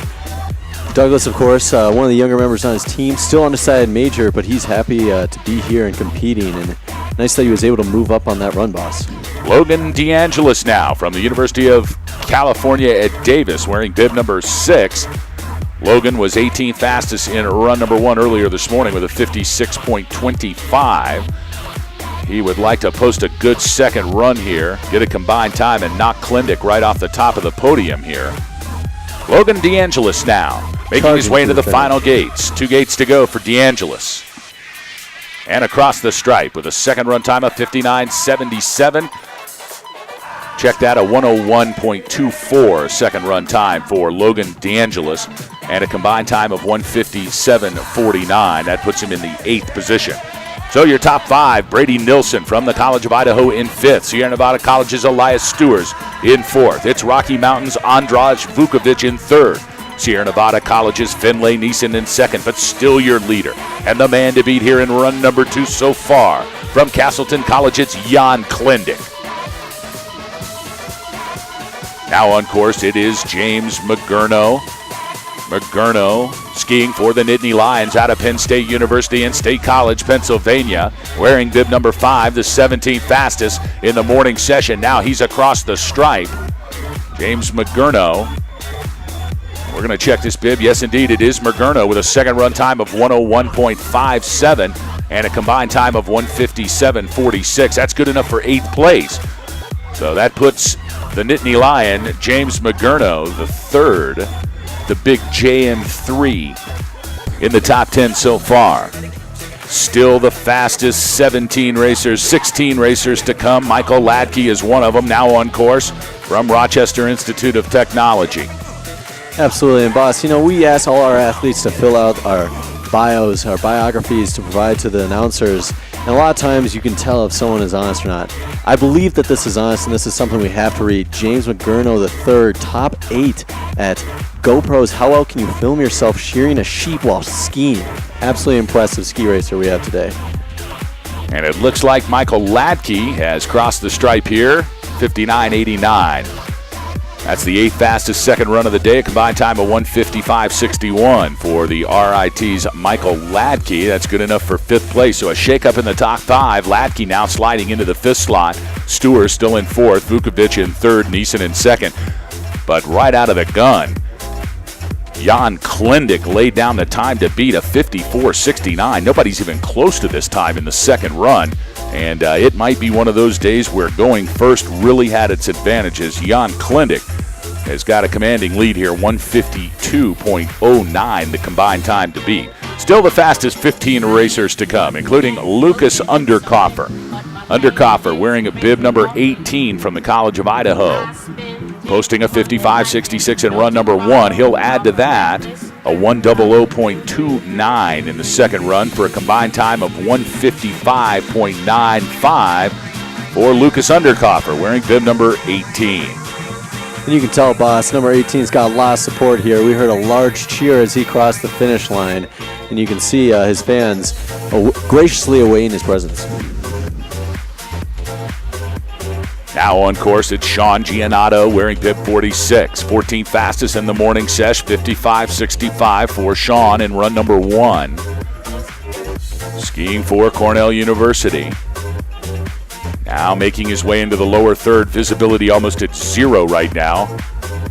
Douglas, of course, one of the younger members on his team, still undecided major, but he's happy to be here and competing, and nice that he was able to move up on that run, boss. Logan DeAngelis now from the University of California at Davis, wearing bib number 6. Logan was 18th fastest in run number 1 earlier this morning with a 56.25. He would like to post a good second run here, get a combined time, and knock Klendick right off the top of the podium here. Logan DeAngelis now making his way into the final gates. 2 gates to go for DeAngelis. and across the stripe with a second run time of 59.77. Check that, a 101.24 second run time for Logan DeAngelis and a combined time of 157.49. That puts him in the 8th position. So your top 5, Brady Nilsson from the College of Idaho in 5th. Sierra Nevada College's Elias Stewars in 4th. It's Rocky Mountain's Andraj Vukovic in 3rd. Sierra Nevada College's Finlay Neeson in 2nd, but still your leader. And the man to beat here in run number 2 so far from Castleton College, it's Jan Klindick. Now on course, it is James McGurno. McGurno skiing for the Nittany Lions out of Penn State University and State College, Pennsylvania, wearing bib number 5, the 17th fastest in the morning session. Now he's across the stripe. James McGurno. We're going to check this bib. Yes, indeed, it is McGurno with a second run time of 101.57 and a combined time of 157.46. That's good enough for 8th place. So that puts the Nittany Lion, James McGurno, the 3rd, the big JM3 in the top 10 so far. Still the fastest 16 racers to come. Michael Ladke is one of them, now on course from Rochester Institute of Technology. Absolutely, and boss, we ask all our athletes to fill out our bios, our biographies to provide to the announcers, and a lot of times you can tell if someone is honest or not. I believe that this is honest, and this is something we have to read. James McGurno III, top 8 at GoPros. How well can you film yourself shearing a sheep while skiing? Absolutely impressive ski racer we have today. And it looks like Michael Ladke has crossed the stripe here, 59.89. That's the 8th fastest second run of the day, a combined time of 155.61 for the RIT's Michael Ladke. That's good enough for 5th place. So a shakeup in the top 5. Ladke now sliding into the 5th slot. Stewart still in 4th. Vukovic in 3rd. Neeson in 2nd. But right out of the gun, Jan Klindick laid down the time to beat, a 54.69. Nobody's even close to this time in the second run. And it might be one of those days where going first really had its advantages. Jan Klindick has got a commanding lead here, 152.09, the combined time to beat. Still the fastest 15 racers to come, including Lucas Underkoffer. Underkoffer wearing a bib number 18 from the College of Idaho, posting a 55.66 in run number 1. He'll add to that a 100.29 in the second run for a combined time of 155.95 for Lucas Underkoffer, wearing bib number 18. And you can tell, boss, number 18's got a lot of support here. We heard a large cheer as he crossed the finish line, and you can see his fans graciously awaiting his presence. Now on course, it's Sean Giannato wearing bib 46. 14th fastest in the morning sesh, 55.65 for Sean in run number 1. Skiing for Cornell University. Now making his way into the lower 3rd, visibility almost at 0 right now.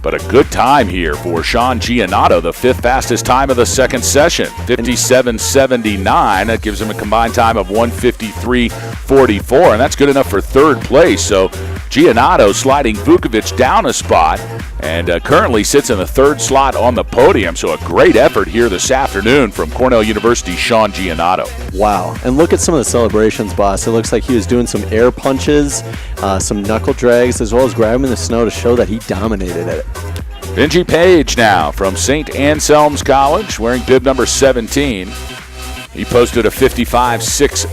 But a good time here for Sean Giannato, the 5th fastest time of the second session, 57.79. That gives him a combined time of 153.44, and that's good enough for 3rd place. So Giannato sliding Vukovic down a spot and currently sits in the 3rd slot on the podium. So a great effort here this afternoon from Cornell University's Sean Giannato. Wow, and look at some of the celebrations, boss. It looks like he was doing some air punches, some knuckle drags, as well as grabbing the snow to show that he dominated it. Benji Page now from St. Anselm's College, wearing bib number 17. He posted a 55.60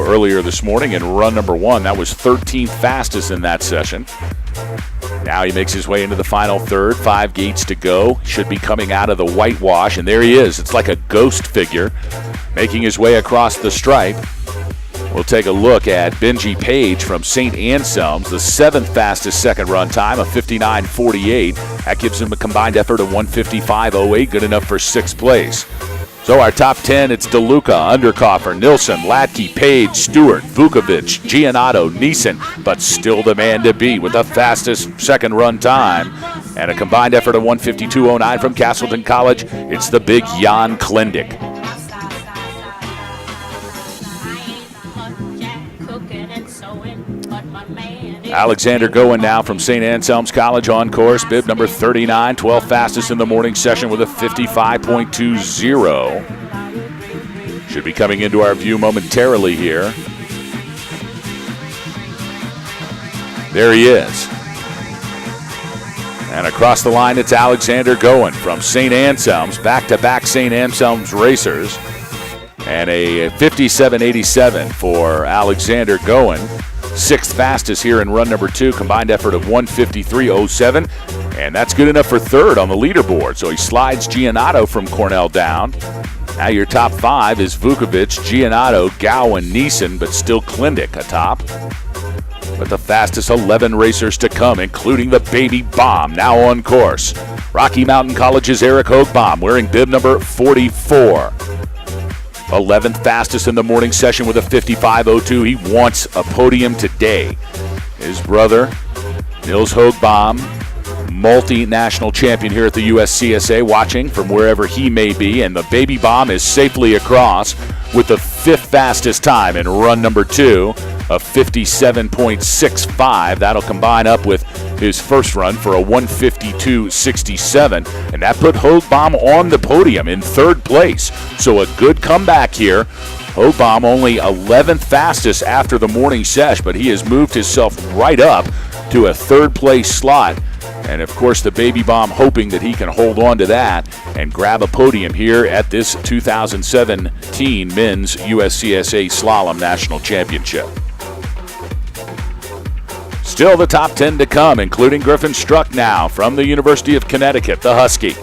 earlier this morning in run number 1. That was 13th fastest in that session. Now he makes his way into the final 3rd, 5 gates to go. Should be coming out of the whitewash, and there he is. It's like a ghost figure making his way across the stripe. We'll take a look at Benji Page from St. Anselm's, the 7th fastest second run time, a 59.48. That gives him a combined effort of 155.08, good enough for 6th place. So our top 10, it's DeLuca, Underkoffer, Nilsson, Ladke, Page, Stewart, Vukovic, Giannato, Neeson, but still the man to beat with the fastest second run time. And a combined effort of 152.09 from Castleton College, it's the big Jan Klindick. Alexander Goen now from St. Anselm's College on course, bib number 39, 12th fastest in the morning session with a 55.20. should be coming into our view momentarily here. There he is. And across the line, it's Alexander Goen from St. Anselm's, back-to-back St. Anselm's racers. And a 57.87 for Alexander Goen. Sixth fastest here in run number 2, combined effort of 153.07. And that's good enough for third on the leaderboard. So he slides Giannato from Cornell down. Now your top 5 is Vukovic, Giannato, Gowen, Neeson, but still Klindick atop. But the fastest 11 racers to come, including the Baby Bomb, now on course. Rocky Mountain College's Eric Hoogbaum wearing bib number 44. 11th fastest in the morning session with a 55.02. He wants a podium today. His brother, Nils Hoogbaum, multinational champion here at the USCSA, watching from wherever he may be. And the Baby Bomb is safely across with the 5th fastest time in run number 2 of 57.65. That'll combine up with his first run for a 152.67. And that put Hoogbaum on the podium in third place. So a good comeback here. Hoogbaum only 11th fastest after the morning sesh, but he has moved himself right up to a third place slot. And of course, the Baby Bomb hoping that he can hold on to that and grab a podium here at this 2017 Men's USCSA Slalom National Championship. Still the top 10 to come, including Griffin Struck now from the University of Connecticut, the Husky.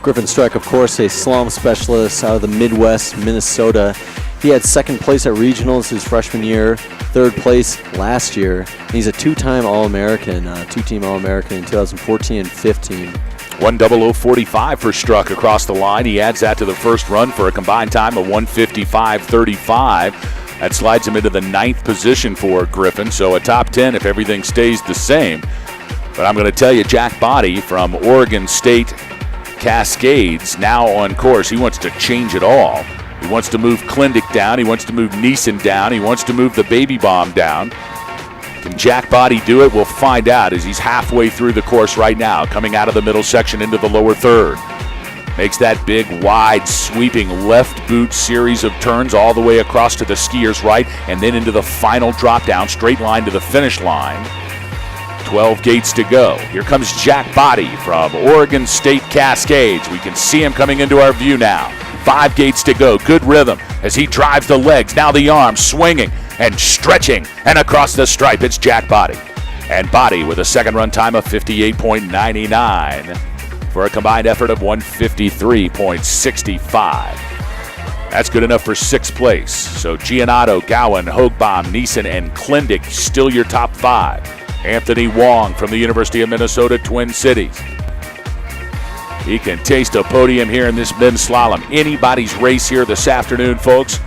Griffin Struck, of course, a slalom specialist out of the Midwest, Minnesota. He had second place at regionals his freshman year, third place last year. He's a two-time All-American, two-team All-American in 2014 and 15. 1:00:45 for Struck across the line. He adds that to the first run for a combined time of 1:55.35. That slides him into the 9th position for Griffin, so a top 10 if everything stays the same. But I'm going to tell you, Jack Body from Oregon State Cascades now on course. He wants to change it all. He wants to move Klindick down. He wants to move Neeson down. He wants to move the Baby Bomb down. Can Jack Body do it? We'll find out as he's halfway through the course right now, coming out of the middle section into the lower third. Makes that big, wide, sweeping left boot series of turns all the way across to the skier's right and then into the final drop down, straight line to the finish line. 12 gates to go. Here comes Jack Body from Oregon State Cascades. We can see him coming into our view now. 5 gates to go. Good rhythm as he drives the legs. Now the arms swinging and stretching. And across the stripe, it's Jack Body. And Body with a second run time of 58.99 for a combined effort of 153.65. That's good enough for 6th place. So Giannato, Gowen, Hoogbaum, Neeson, and Klindick still your top 5. Anthony Wong from the University of Minnesota Twin Cities. He can taste a podium here in this men's slalom. Anybody's race here this afternoon, folks.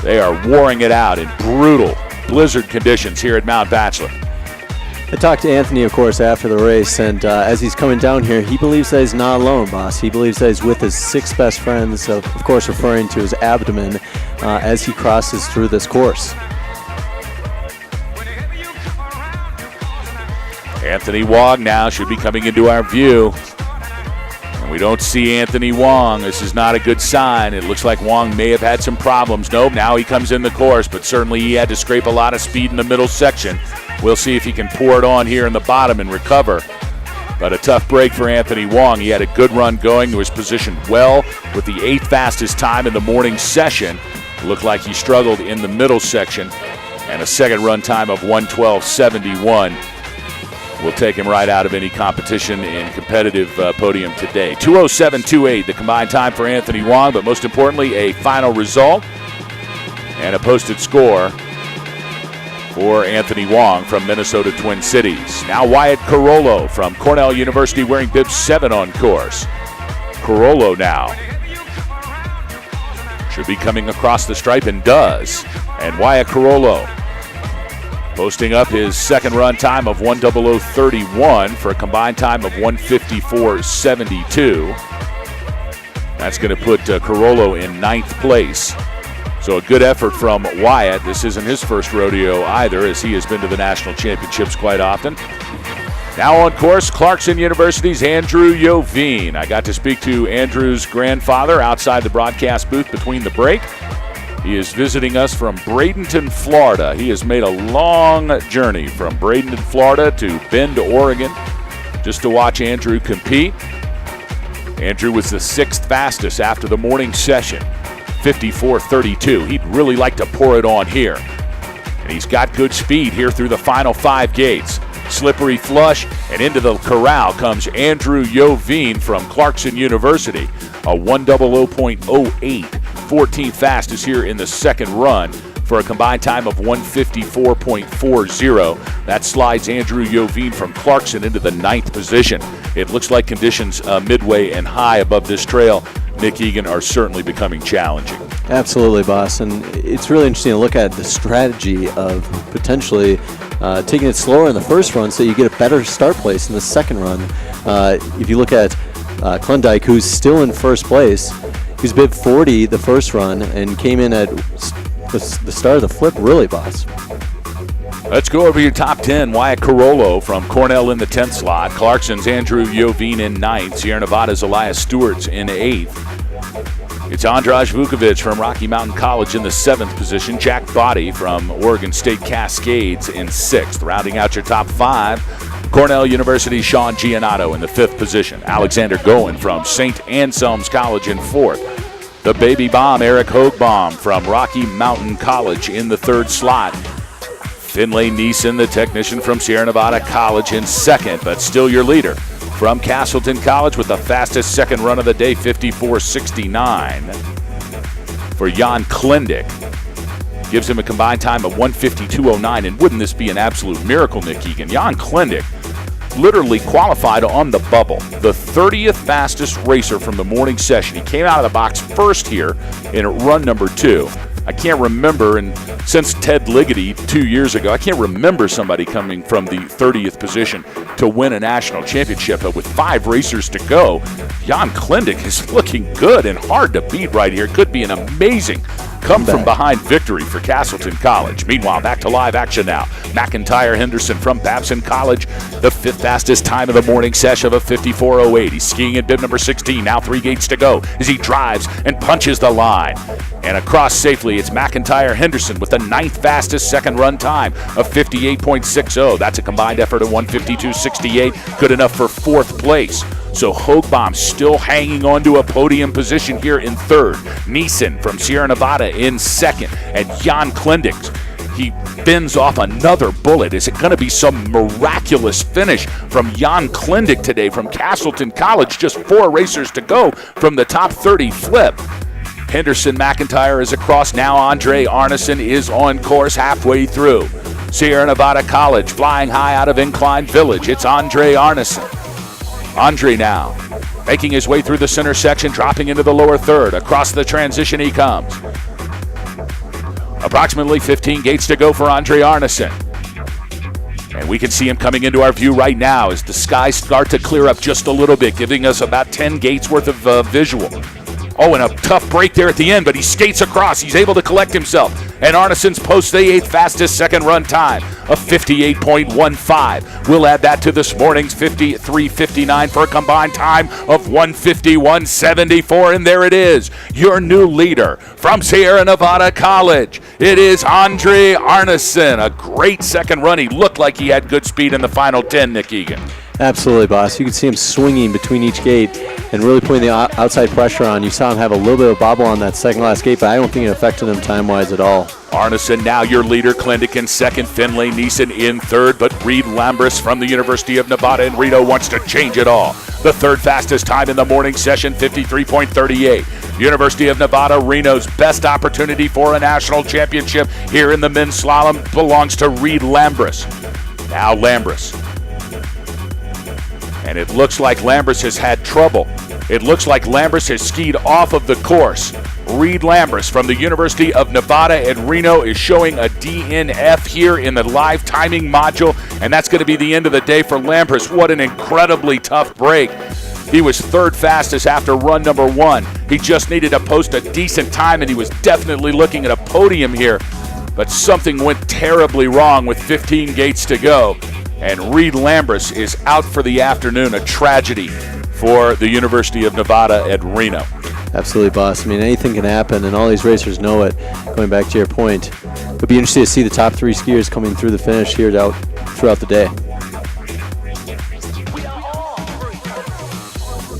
They are warring it out in brutal blizzard conditions here at Mount Bachelor. I talked to Anthony, of course, after the race, and as he's coming down here, he believes that he's not alone, boss. He believes that he's with his 6 best friends, of course referring to his abdomen, as he crosses through this course. Anthony Wong now should be coming into our view. And we don't see Anthony Wong. This is not a good sign. It looks like Wong may have had some problems. Nope, now he comes in the course, but certainly he had to scrape a lot of speed in the middle section. We'll see if he can pour it on here in the bottom and recover. But a tough break for Anthony Wong. He had a good run going. He was positioned well with the 8th fastest time in the morning session. It looked like he struggled in the middle section. And a second run time of 1:12.71. Will take him right out of any competition in competitive podium today. 2:07.28, the combined time for Anthony Wong, but most importantly, a final result and a posted score for Anthony Wong from Minnesota Twin Cities. Now Wyatt Carollo from Cornell University wearing bib 7 on course. Carollo now should be coming across the stripe and does. And Wyatt Carollo posting up his second run time of 1:00:31 for a combined time of 1:54.72. That's going to put Carollo in 9th place. So a good effort from Wyatt. This isn't his first rodeo either, as he has been to the national championships quite often. Now on course, Clarkson University's Andrew Yovine. I got to speak to Andrew's grandfather outside the broadcast booth between the break. He is visiting us from Bradenton, Florida. He has made a long journey from Bradenton, Florida to Bend, Oregon, just to watch Andrew compete. Andrew was the 6th fastest after the morning session, 54.32. He'd really like to pour it on here. And he's got good speed here through the final 5 gates. Slippery flush, and into the corral comes Andrew Yovine from Clarkson University. A 1:00.08, 14th fastest here in the second run for a combined time of 1:54.40. That slides Andrew Yovine from Clarkson into the 9th position. It looks like conditions midway and high above this trail, Nick Egan, are certainly becoming challenging. Absolutely, boss. And it's really interesting to look at the strategy of potentially taking it slower in the first run so you get a better start place in the second run. If you look at Klondike, who's still in first place, he's bid 40 the first run and came in at the start of the flip, really, boss. Let's go over your top 10. Wyatt Carollo from Cornell in the 10th slot. Clarkson's Andrew Yovine in 9th. Sierra Nevada's Elias Stewart's in 8th. It's Andraj Vukovic from Rocky Mountain College in the 7th position. Jack Body from Oregon State Cascades in 6th. Rounding out your top 5, Cornell University's Sean Giannato in the 5th position. Alexander Goen from St. Anselm's College in 4th. The baby bomb, Eric Hoagbaum from Rocky Mountain College in the 3rd slot. Finlay Neeson, the technician from Sierra Nevada College, in 2nd, but still your leader. From Castleton College with the fastest second run of the day, 54.69 for Jan Klindick. Gives him a combined time of 1:52.09, and wouldn't this be an absolute miracle, Nick Egan? Jan Klindick literally qualified on the bubble, the 30th fastest racer from the morning session. He came out of the box first here in run number 2. I can't remember, and since Ted Ligety 2 years ago, I can't remember somebody coming from the 30th position to win a national championship. But with 5 racers to go, Jan Klindick is looking good and hard to beat right here. Could be an amazing come-from-behind victory for Castleton College. Meanwhile, back to live action now. McIntyre Henderson from Babson College, the 5th fastest time of the morning session of a 54.08. He's skiing in bib number 16, now 3 gates to go as he drives and punches the line. And across safely, it's McIntyre Henderson with the 9th fastest second run time of 58.60. That's a combined effort of 1:52.68, good enough for 4th place. So Hoagbaum still hanging on to a podium position here in 3rd. Neeson from Sierra Nevada in 2nd. And Jan Klindick, he bends off another bullet. Is it going to be some miraculous finish from Jan Klindick today from Castleton College? Just 4 racers to go from the top 30 flip. Henderson McIntyre is across. Now Andre Arneson is on course halfway through. Sierra Nevada College flying high out of Incline Village. It's Andre Arneson. Andre now making his way through the center section, dropping into the lower 3rd. Across the transition he comes. Approximately 15 gates to go for Andre Arneson. And we can see him coming into our view right now as the skies start to clear up just a little bit, giving us about 10 gates worth of visual. Oh, and a tough break there at the end, but he skates across. He's able to collect himself. And Arneson's posts the 8th fastest second run time of 58.15. We'll add that to this morning's 53.59 for a combined time of 1:51.74. And there it is, your new leader from Sierra Nevada College. It is Andre Arneson. A great second run. He looked like he had good speed in the final 10, Nick Egan. Absolutely, boss. You can see him swinging between each gate and really putting the outside pressure on. You saw him have a little bit of bobble on that second last gate, but I don't think it affected him time-wise at all. Arneson now your leader. Klindick in 2nd. Finlay Neeson in 3rd. But Reed Lambris from the University of Nevada in Reno wants to change it all. The 3rd fastest time in the morning session, 53.38. University of Nevada, Reno's best opportunity for a national championship here in the men's slalom belongs to Reed Lambris. Now Lambris. And it looks like Lambris has had trouble. It looks like Lambris has skied off of the course. Reed Lambris from the University of Nevada at Reno is showing a DNF here in the live timing module, and that's going to be the end of the day for Lambris. What an incredibly tough break. He was 3rd fastest after run number 1. He just needed to post a decent time, and he was definitely looking at a podium here. But something went terribly wrong with 15 gates to go. and Reed Lambris is out for the afternoon. A tragedy for the University of Nevada at Reno. Absolutely, boss. I mean, anything can happen, and all these racers know it. Going back to your point, it'll be interesting to see the top 3 skiers coming through the finish here out throughout the day.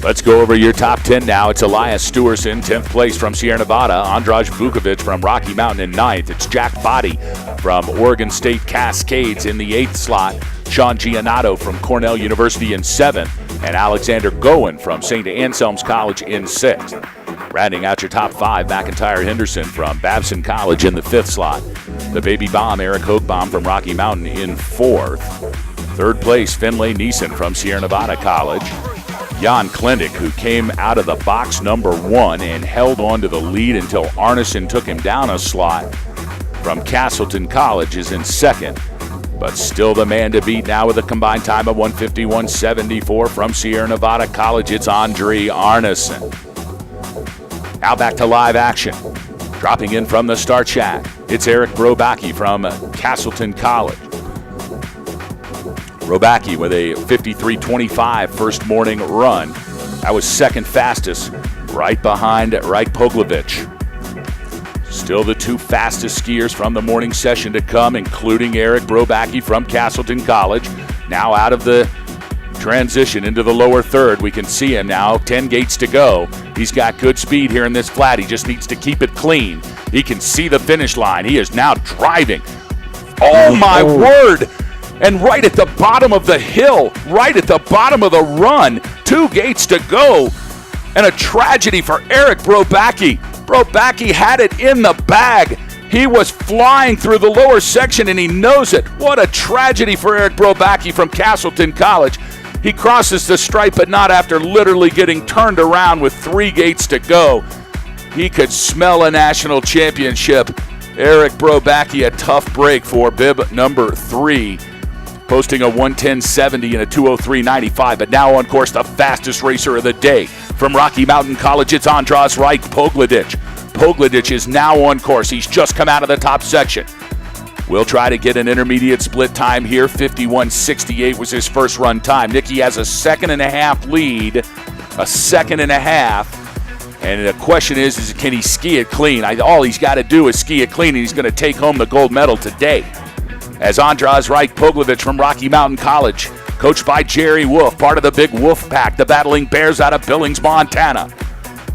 Let's go over your top 10 now. It's Elias Stewerson, 10th place from Sierra Nevada. Andraj Vukovic from Rocky Mountain in 9th. It's Jack Body from Oregon State Cascades in the 8th slot. Sean Giannato from Cornell University in 7th. And Alexander Goen from St. Anselm's College in 6th. Rounding out your top 5, McIntyre Henderson from Babson College in the 5th slot. The Baby Bomb, Eric Hochbaum from Rocky Mountain in 4th. 3rd place, Finlay Neeson from Sierra Nevada College. Jan Klindick, who came out of the box number 1 and held on to the lead until Arneson took him down a slot from Castleton College, is in 2nd. But still the man to beat now with a combined time of 151.74 from Sierra Nevada College. It's Andre Arneson. Now back to live action. Dropping in from the start shack, it's Eric Brobacki from Castleton College. Brobacki with a 53.25 first morning run. That was second fastest, right behind Raik Poglovic. Still the 2 fastest skiers from the morning session to come, including Eric Brobacki from Castleton College. Now out of the transition into the lower third. We can see him now, 10 gates to go. He's got good speed here in this flat. He just needs to keep it clean. He can see the finish line. He is now driving. Oh my word! And right at the bottom of the hill, right at the bottom of the run, 2 gates to go. And a tragedy for Eric Brobacki. Brobacki had it in the bag. He was flying through the lower section, and he knows it. What a tragedy for Eric Brobacki from Castleton College. He crosses the stripe, but not after literally getting turned around with 3 gates to go. He could smell a national championship. Eric Brobacki, a tough break for bib number 3. Posting a 110.70 and a 203.95, but now on course the fastest racer of the day. From Rocky Mountain College, it's Andras Raik Poglovic. Poglovic is now on course. He's just come out of the top section. We'll try to get an intermediate split time here. 51.68 was his first run time. Nicky has a 1.5 lead, a 2.5. And the question is can he ski it clean? All he's got to do is ski it clean, and he's going to take home the gold medal today. As Andras Raik Poglovic from Rocky Mountain College, coached by Jerry Wolf, part of the big Wolf Pack, the Battling Bears out of Billings, Montana.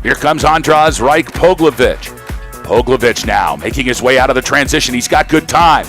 Here comes Andras Raik Poglovic. Poglovic now making his way out of the transition. He's got good time.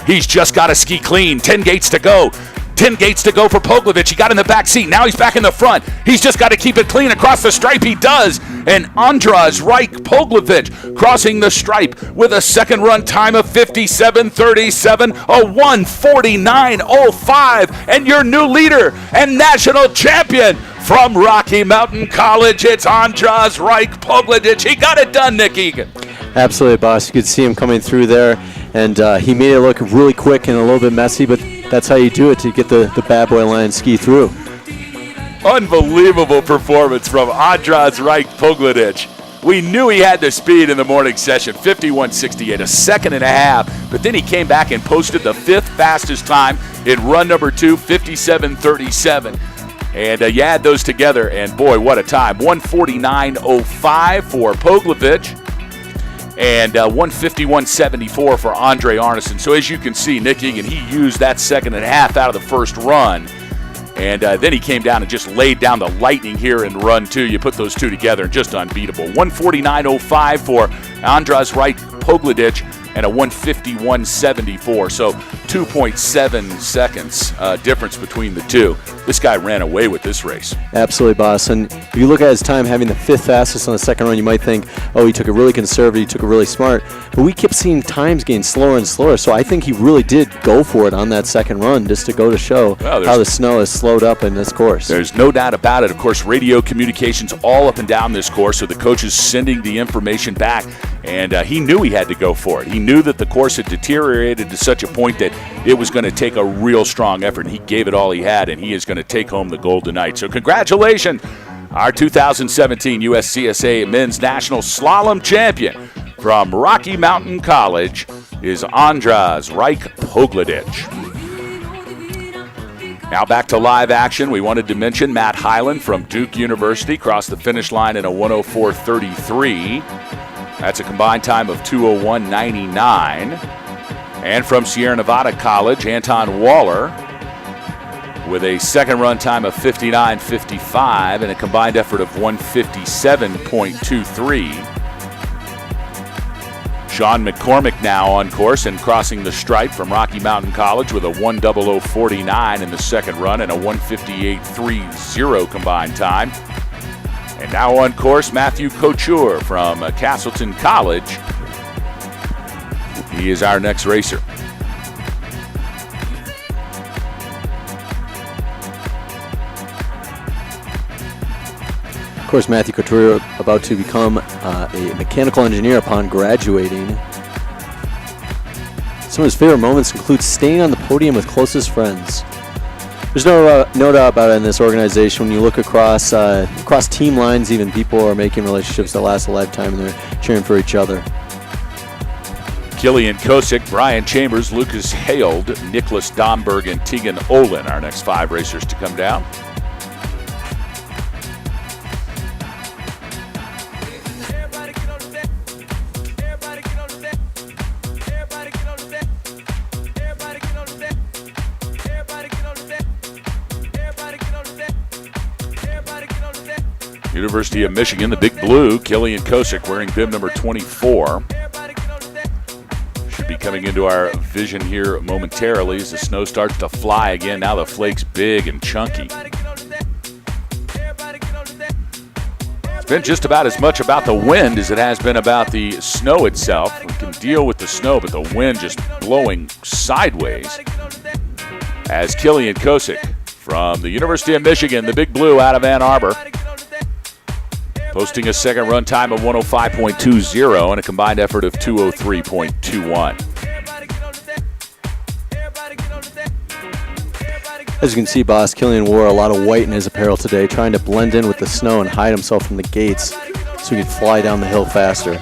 He's just got to ski clean. 10 gates to go. 10 gates to go for Poglovic. He got in the back seat. Now he's back in the front. He's just got to keep it clean across the stripe. He does. And Andras Raik Poglovic crossing the stripe with a second run time of 57.37, a 149.05, and your new leader and national champion from Rocky Mountain College, it's Andras Raik Poglovic. He got it done, Nick Egan. Absolutely, boss. You could see him coming through there, and he made it look really quick and a little bit messy, but that's how you do it to get the bad boy line ski through. Unbelievable performance from Andras Raik Poglovic. We knew he had the speed in the morning session, 51.68, a 2.5, but then he came back and posted the 5th fastest time in run number 2, 57.37. And you add those together, and boy, what a time. 149.05 for Poglovic. And 151.74 for Andre Arneson. So as you can see, Nick Egan, he used that 2.5 out of the first run. And then he came down and just laid down the lightning here in run 2. You put those two together and just unbeatable. 149.05 for Andras Raik Poglovic and a 151.74. So 2.7 seconds difference between the two. This guy ran away with this race. Absolutely, boss. And if you look at his time having the 5th fastest on the second run, you might think, oh, he took it really conservative, he took it really smart. But we kept seeing times getting slower and slower, so I think he really did go for it on that second run just to go to show how the snow has slowed up in this course. There's no doubt about it. Of course, radio communications all up and down this course, so the coach is sending the information back, and he knew he had to go for it. He knew that the course had deteriorated to such a point that it was going to take a real strong effort, and he gave it all he had, and he is going to take home the gold tonight. So congratulations, our 2017 USCSA Men's National Slalom Champion from Rocky Mountain College is Andras Raik Poglovic. Now back to live action. We wanted to mention Matt Hyland from Duke University crossed the finish line in a 104.33. That's a combined time of 2:01.99. And from Sierra Nevada College, Anton Waller with a second run time of 59.55 and a combined effort of 157.23. Sean McCormick now on course and crossing the stripe from Rocky Mountain College with a 1:00.49 in the second run and a 1:58.30 combined time. And now on course, Matthew Couture from Castleton College. He is our next racer. Of course, Matthew Couture about to become a mechanical engineer upon graduating. Some of his favorite moments include staying on the podium with closest friends. There's no doubt about it in this organization. When you look across team lines, even people are making relationships that last a lifetime, and they're cheering for each other. Killian Kosick, Brian Chambers, Lucas Held, Nicholas Domberg, and Tegan Olin, our next 5 racers to come down. University of Michigan, the Big Blue, Killian Kosick wearing bib number 24. Should be coming into our vision here momentarily as the snow starts to fly again. Now the flake's big and chunky. It's been just about as much about the wind as it has been about the snow itself. We can deal with the snow, but the wind just blowing sideways. As Killian Kosick from the University of Michigan, the Big Blue out of Ann Arbor, posting a second run time of 105.20 and a combined effort of 203.21. As you can see, boss, Killian wore a lot of white in his apparel today, trying to blend in with the snow and hide himself from the gates so he could fly down the hill faster.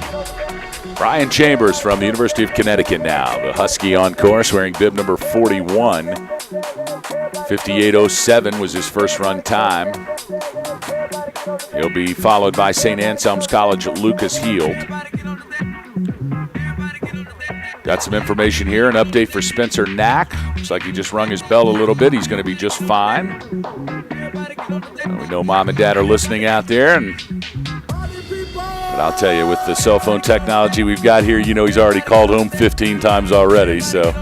Brian Chambers from the University of Connecticut now. The Husky on course wearing bib number 41. 58.07 was his first run time. He'll be followed by St. Anselm's College Lucas Heald. Got some information here, an update for Spencer Knack. Looks like he just rung his bell a little bit. He's going to be just fine. We know mom and dad are listening out there, but I'll tell you, with the cell phone technology we've got here, you know he's already called home 15 times already. So,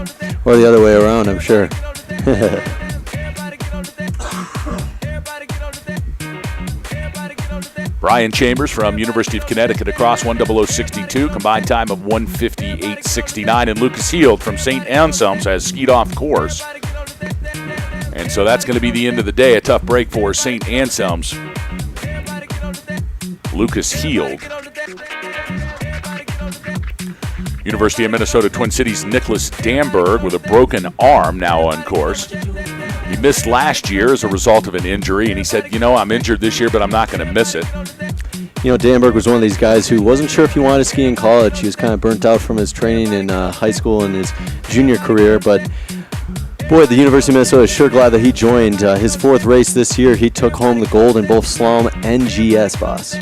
or the other way around, I'm sure. Brian Chambers from University of Connecticut across 1:00.62, combined time of 1:58.69, and Lucas Heald from St. Anselm's has skied off course. And so that's going to be the end of the day. A tough break for St. Anselm's Lucas Heald. University of Minnesota Twin Cities Nicholas Damberg with a broken arm now on course. He missed last year as a result of an injury, and he said, I'm injured this year, but I'm not going to miss it. Damberg was one of these guys who wasn't sure if he wanted to ski in college. He was kind of burnt out from his training in high school and his junior career, but boy, the University of Minnesota is sure glad that he joined. His 4th race this year, he took home the gold in both slalom and GS, boss.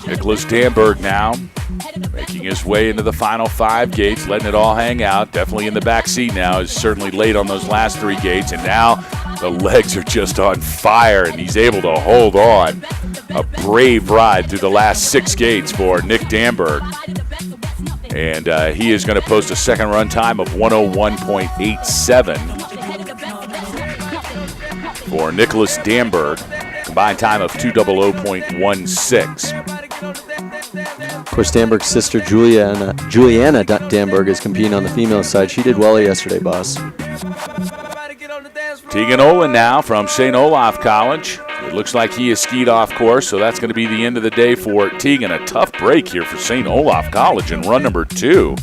Nicholas Damberg now making his way into the final 5 gates, letting it all hang out. Definitely in the back seat now. Is certainly late on those last 3 gates, and now the legs are just on fire, and he's able to hold on. A brave ride through the last 6 gates for Nick Damberg. And he is going to post a second run time of 101.87 for Nicholas Damberg. Combined time of 2:00.16. Of course, Damberg's sister Juliana Damberg is competing on the female side. She did well yesterday, boss. Tegan Olin now from St. Olaf College. It looks like he has skied off course, so that's going to be the end of the day for Tegan. A tough break here for St. Olaf College in run number 2.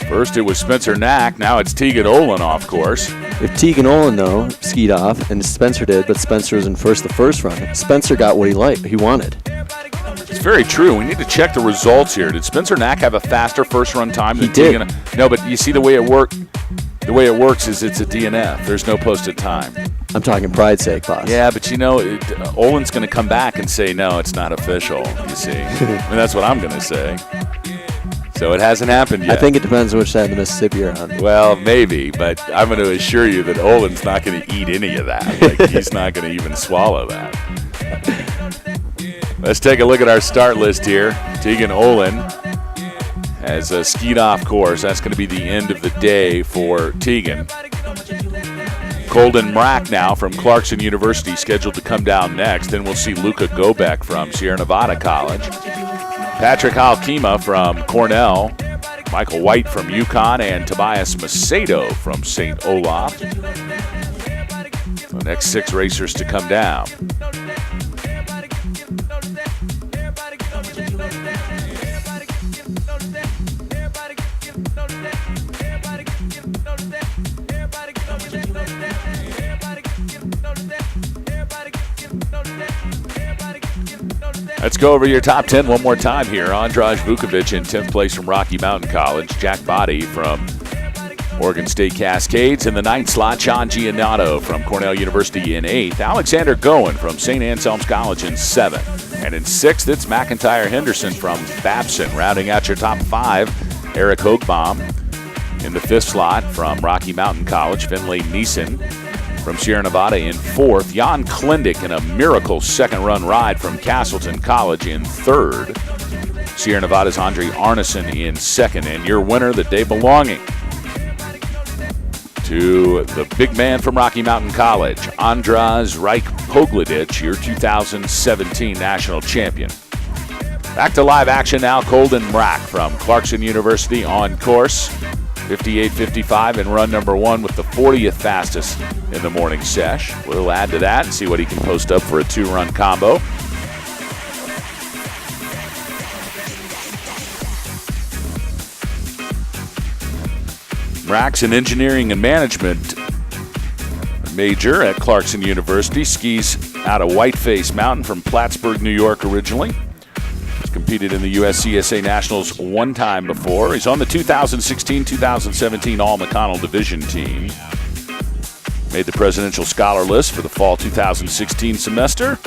First it was Spencer Knack, now it's Tegan Olin off course. If Tegan Olin, though, skied off, and Spencer did, but Spencer was in the first run, Spencer got what he wanted. It's very true. We need to check the results here. Did Spencer Knack have a faster first run time than He did. Tegan? No, but you see the way it worked. The way it works is it's a DNF. There's no posted time. I'm talking pride's sake, boss. Yeah, but Olin's going to come back and say, no, it's not official, you see. And that's what I'm going to say. So it hasn't happened yet. I think it depends on which side of the Mississippi you're on. Well, maybe, but I'm going to assure you that Olin's not going to eat any of that. Like, he's not going to even swallow that. Let's take a look at our start list here. Tegan Olin has skied off course. That's going to be the end of the day for Tegan. Colden Mrack now from Clarkson University scheduled to come down next. Then we'll see Luka Gobek from Sierra Nevada College. Patrick Halkema from Cornell. Michael White from UConn and Tobias Macedo from St. Olaf. The next 6 racers to come down. Let's go over your top 10 one more time here. Andraj Vukovic in 10th place from Rocky Mountain College. Jack Body from Oregon State Cascades. In the 9th slot, Sean Giannato from Cornell University in 8th. Alexander Goen from St. Anselm's College in 7th. And in 6th, it's McIntyre Henderson from Babson. Rounding out your top 5, Eric Hoogbaum in the 5th slot from Rocky Mountain College. Finlay Neeson from Sierra Nevada in 4th. Jan Klindick in a miracle second-run ride from Castleton College in 3rd. Sierra Nevada's Andre Arneson in 2nd. And your winner, the day belonging to the big man from Rocky Mountain College, Andraz Reich Pogladic, your 2017 national champion. Back to live action now. Colden Mrack from Clarkson University on course. 58.55 in run number 1 with the 40th fastest in the morning sesh. We'll add to that and see what he can post up for a 2-run combo. Mrack's an engineering and management major at Clarkson University. Skis out of Whiteface Mountain from Plattsburgh, New York originally. Competed in the USCSA Nationals one time before. He's on the 2016-2017 All-McConnell Division team. Made the Presidential Scholar List for the fall 2016 semester.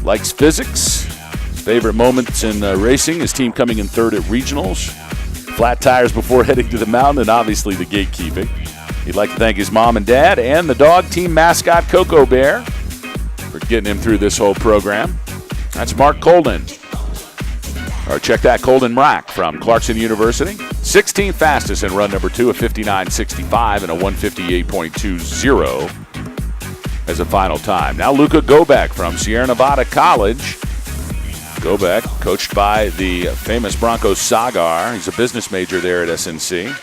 Likes physics. His favorite moments in racing, his team coming in 3rd at regionals. Flat tires before heading to the mountain, and obviously the gatekeeping. He'd like to thank his mom and dad and the dog team mascot Coco Bear for getting him through this whole program. That's Mark Colden. Or check that, Colden Mrack from Clarkson University. 16th fastest in run number 2, a 59.65 and a 158.20 as a final time. Now Luka Gobek from Sierra Nevada College. Gobek, coached by the famous Bronco Sagar. He's a business major there at SNC.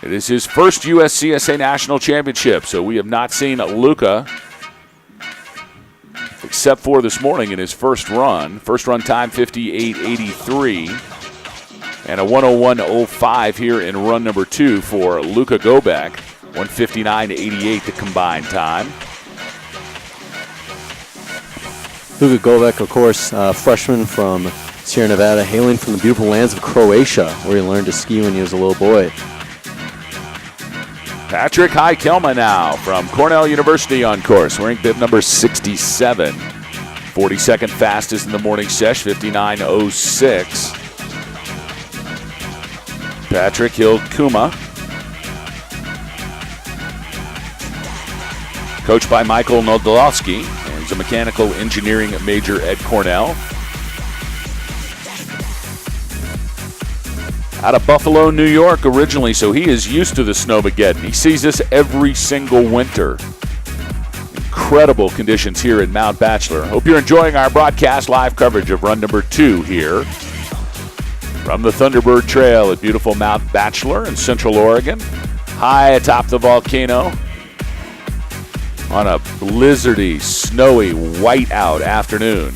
It is his first USCSA National Championship, so we have not seen Luka except for this morning in his first run. First run time, 58.83. And a 101.05 here in run number 2 for Luka Gobek. 159.88 the combined time. Luka Gobek, of course, freshman from Sierra Nevada, hailing from the beautiful lands of Croatia, where he learned to ski when he was a little boy. Patrick Halkema now from Cornell University on course, wearing bib number 67. 42nd fastest in the morning sesh, 59.06. Patrick Halkema, coached by Michael Nodolowski. He's a mechanical engineering major at Cornell. Out of Buffalo, New York originally, so he is used to the Snowmageddon. He sees this every single winter. Incredible conditions here at Mount Bachelor. Hope you're enjoying our broadcast live coverage of run number 2 here from the Thunderbird Trail at beautiful Mount Bachelor in Central Oregon. High atop the volcano on a blizzardy, snowy, whiteout afternoon.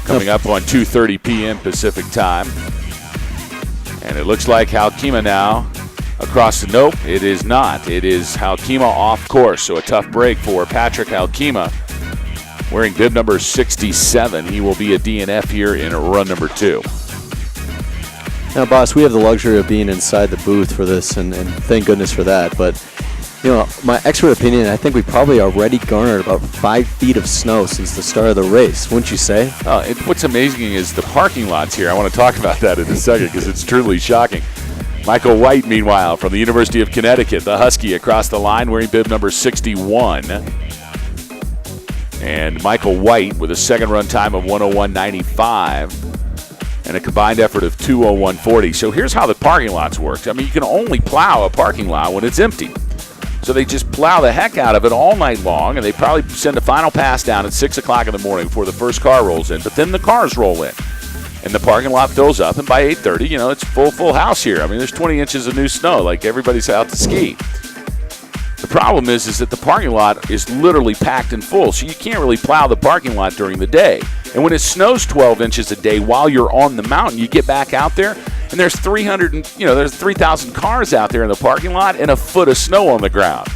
Coming up on 2:30 p.m. Pacific time. And it looks like Halkema now across the... Nope, it is not. It is Halkema off course, so a tough break for Patrick Halkema. wearing bib number 67. He will be a DNF here in run number 2. Now, boss, we have the luxury of being inside the booth for this, and thank goodness for that. But, you know, my expert opinion, I think we probably already garnered about 5 feet of snow since the start of the race, wouldn't you say? What's amazing is the parking lots here. I want to talk about that in a second because it's truly shocking. Michael White, meanwhile, from the University of Connecticut, the Husky across the line wearing bib number 61. And Michael White with a second run time of 1:01.95 and a combined effort of 2:01.40. So here's how the parking lots work. I mean, you can only plow a parking lot when it's empty. So they just plow the heck out of it all night long, and they probably send a final pass down at 6 o'clock in the morning before the first car rolls in. But then the cars roll in, and the parking lot fills up, and by 8:30, you know, it's full house here. I mean, there's 20 inches of new snow, like everybody's out to ski. The problem is that the parking lot is literally packed and full, so you can't really plow the parking lot during the day. And when it snows 12 inches a day while you're on the mountain, you get back out there, and there's 3,000 cars out there in the parking lot and a foot of snow on the ground.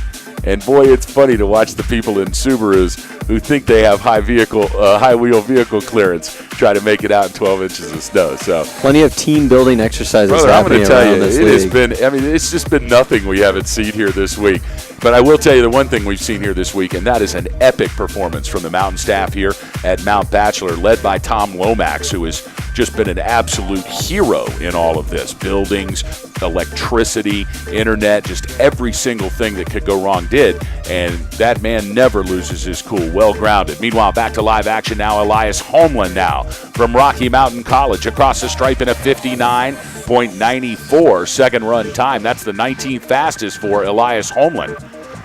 And boy, it's funny to watch the people in Subarus who think they have high wheel vehicle clearance try to make it out in 12 inches of snow. So plenty of team building exercises brother, I'm happening going to tell around you, this it has league. been. I mean, it's just been nothing we haven't seen here this week. But I will tell you the one thing we've seen here this week, and that is an epic performance from the mountain staff here at Mount Bachelor, led by Tom Lomax, who has just been an absolute hero in all of this. Buildings, electricity, internet, just every single thing that could go wrong did. And that man never loses his cool, well-grounded. Meanwhile, back to live action now. Elias Homeland now from Rocky Mountain College across the stripe in a 59.94 second run time. That's the 19th fastest for Elias Homeland.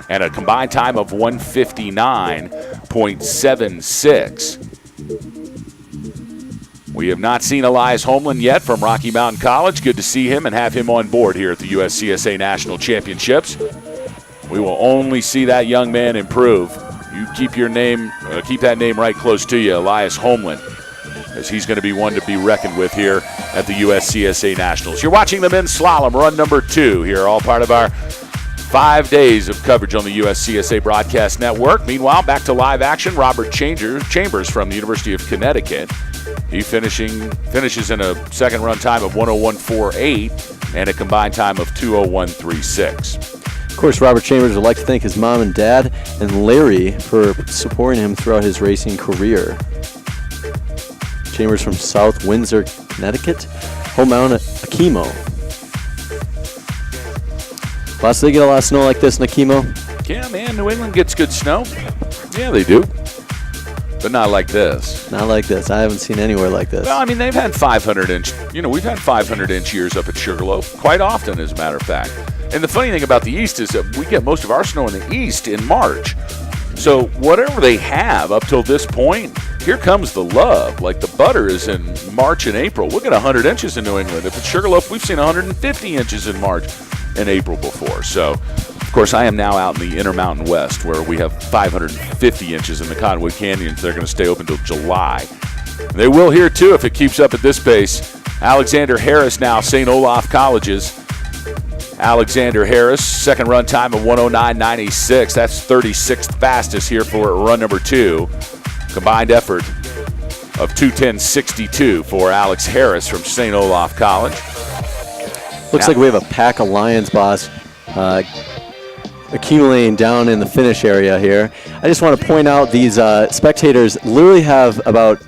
And a combined time of 1:59.76. We have not seen Elias Homeland yet from Rocky Mountain College. Good to see him and have him on board here at the USCSA National Championships. We will only see that young man improve. You keep that name right close to you, Elias Homeland, as he's going to be one to be reckoned with here at the USCSA Nationals. You're watching the men's slalom, run number 2 here, all part of our 5 days of coverage on the USCSA Broadcast Network. Meanwhile, back to live action. Robert Chambers from the University of Connecticut. He finishes in a second run time of 1:01.48 and a combined time of 2:01.36. Of course, Robert Chambers would like to thank his mom and dad and Larry for supporting him throughout his racing career. Chambers from South Windsor, Connecticut, home mound at Akimo. Boss, they get a lot of snow like this in Akimo? Yeah, man, New England gets good snow. Yeah, they do. But not like this. Not like this. I haven't seen anywhere like this. Well, I mean, they've had 500-inch. We've had 500-inch years up at Sugarloaf quite often, as a matter of fact. And the funny thing about the East is that we get most of our snow in the East in March. So whatever they have up till this point, here comes the love. Like the butter is in March and April. We'll get 100 inches in New England. If it's Sugarloaf, we've seen 150 inches in March and April before. So, of course, I am now out in the Intermountain West where we have 550 inches in the Cottonwood Canyons. They're going to stay open till July. They will here, too, if it keeps up at this pace. Alexander Harris now, St. Olaf Colleges. Alexander Harris, second run time of 1:09.96. That's 36th fastest here for run number 2. Combined effort of 2:10.62 for Alex Harris from St. Olaf College. Looks like we have a pack of Lions, boss, accumulating down in the finish area here. I just want to point out these spectators literally have about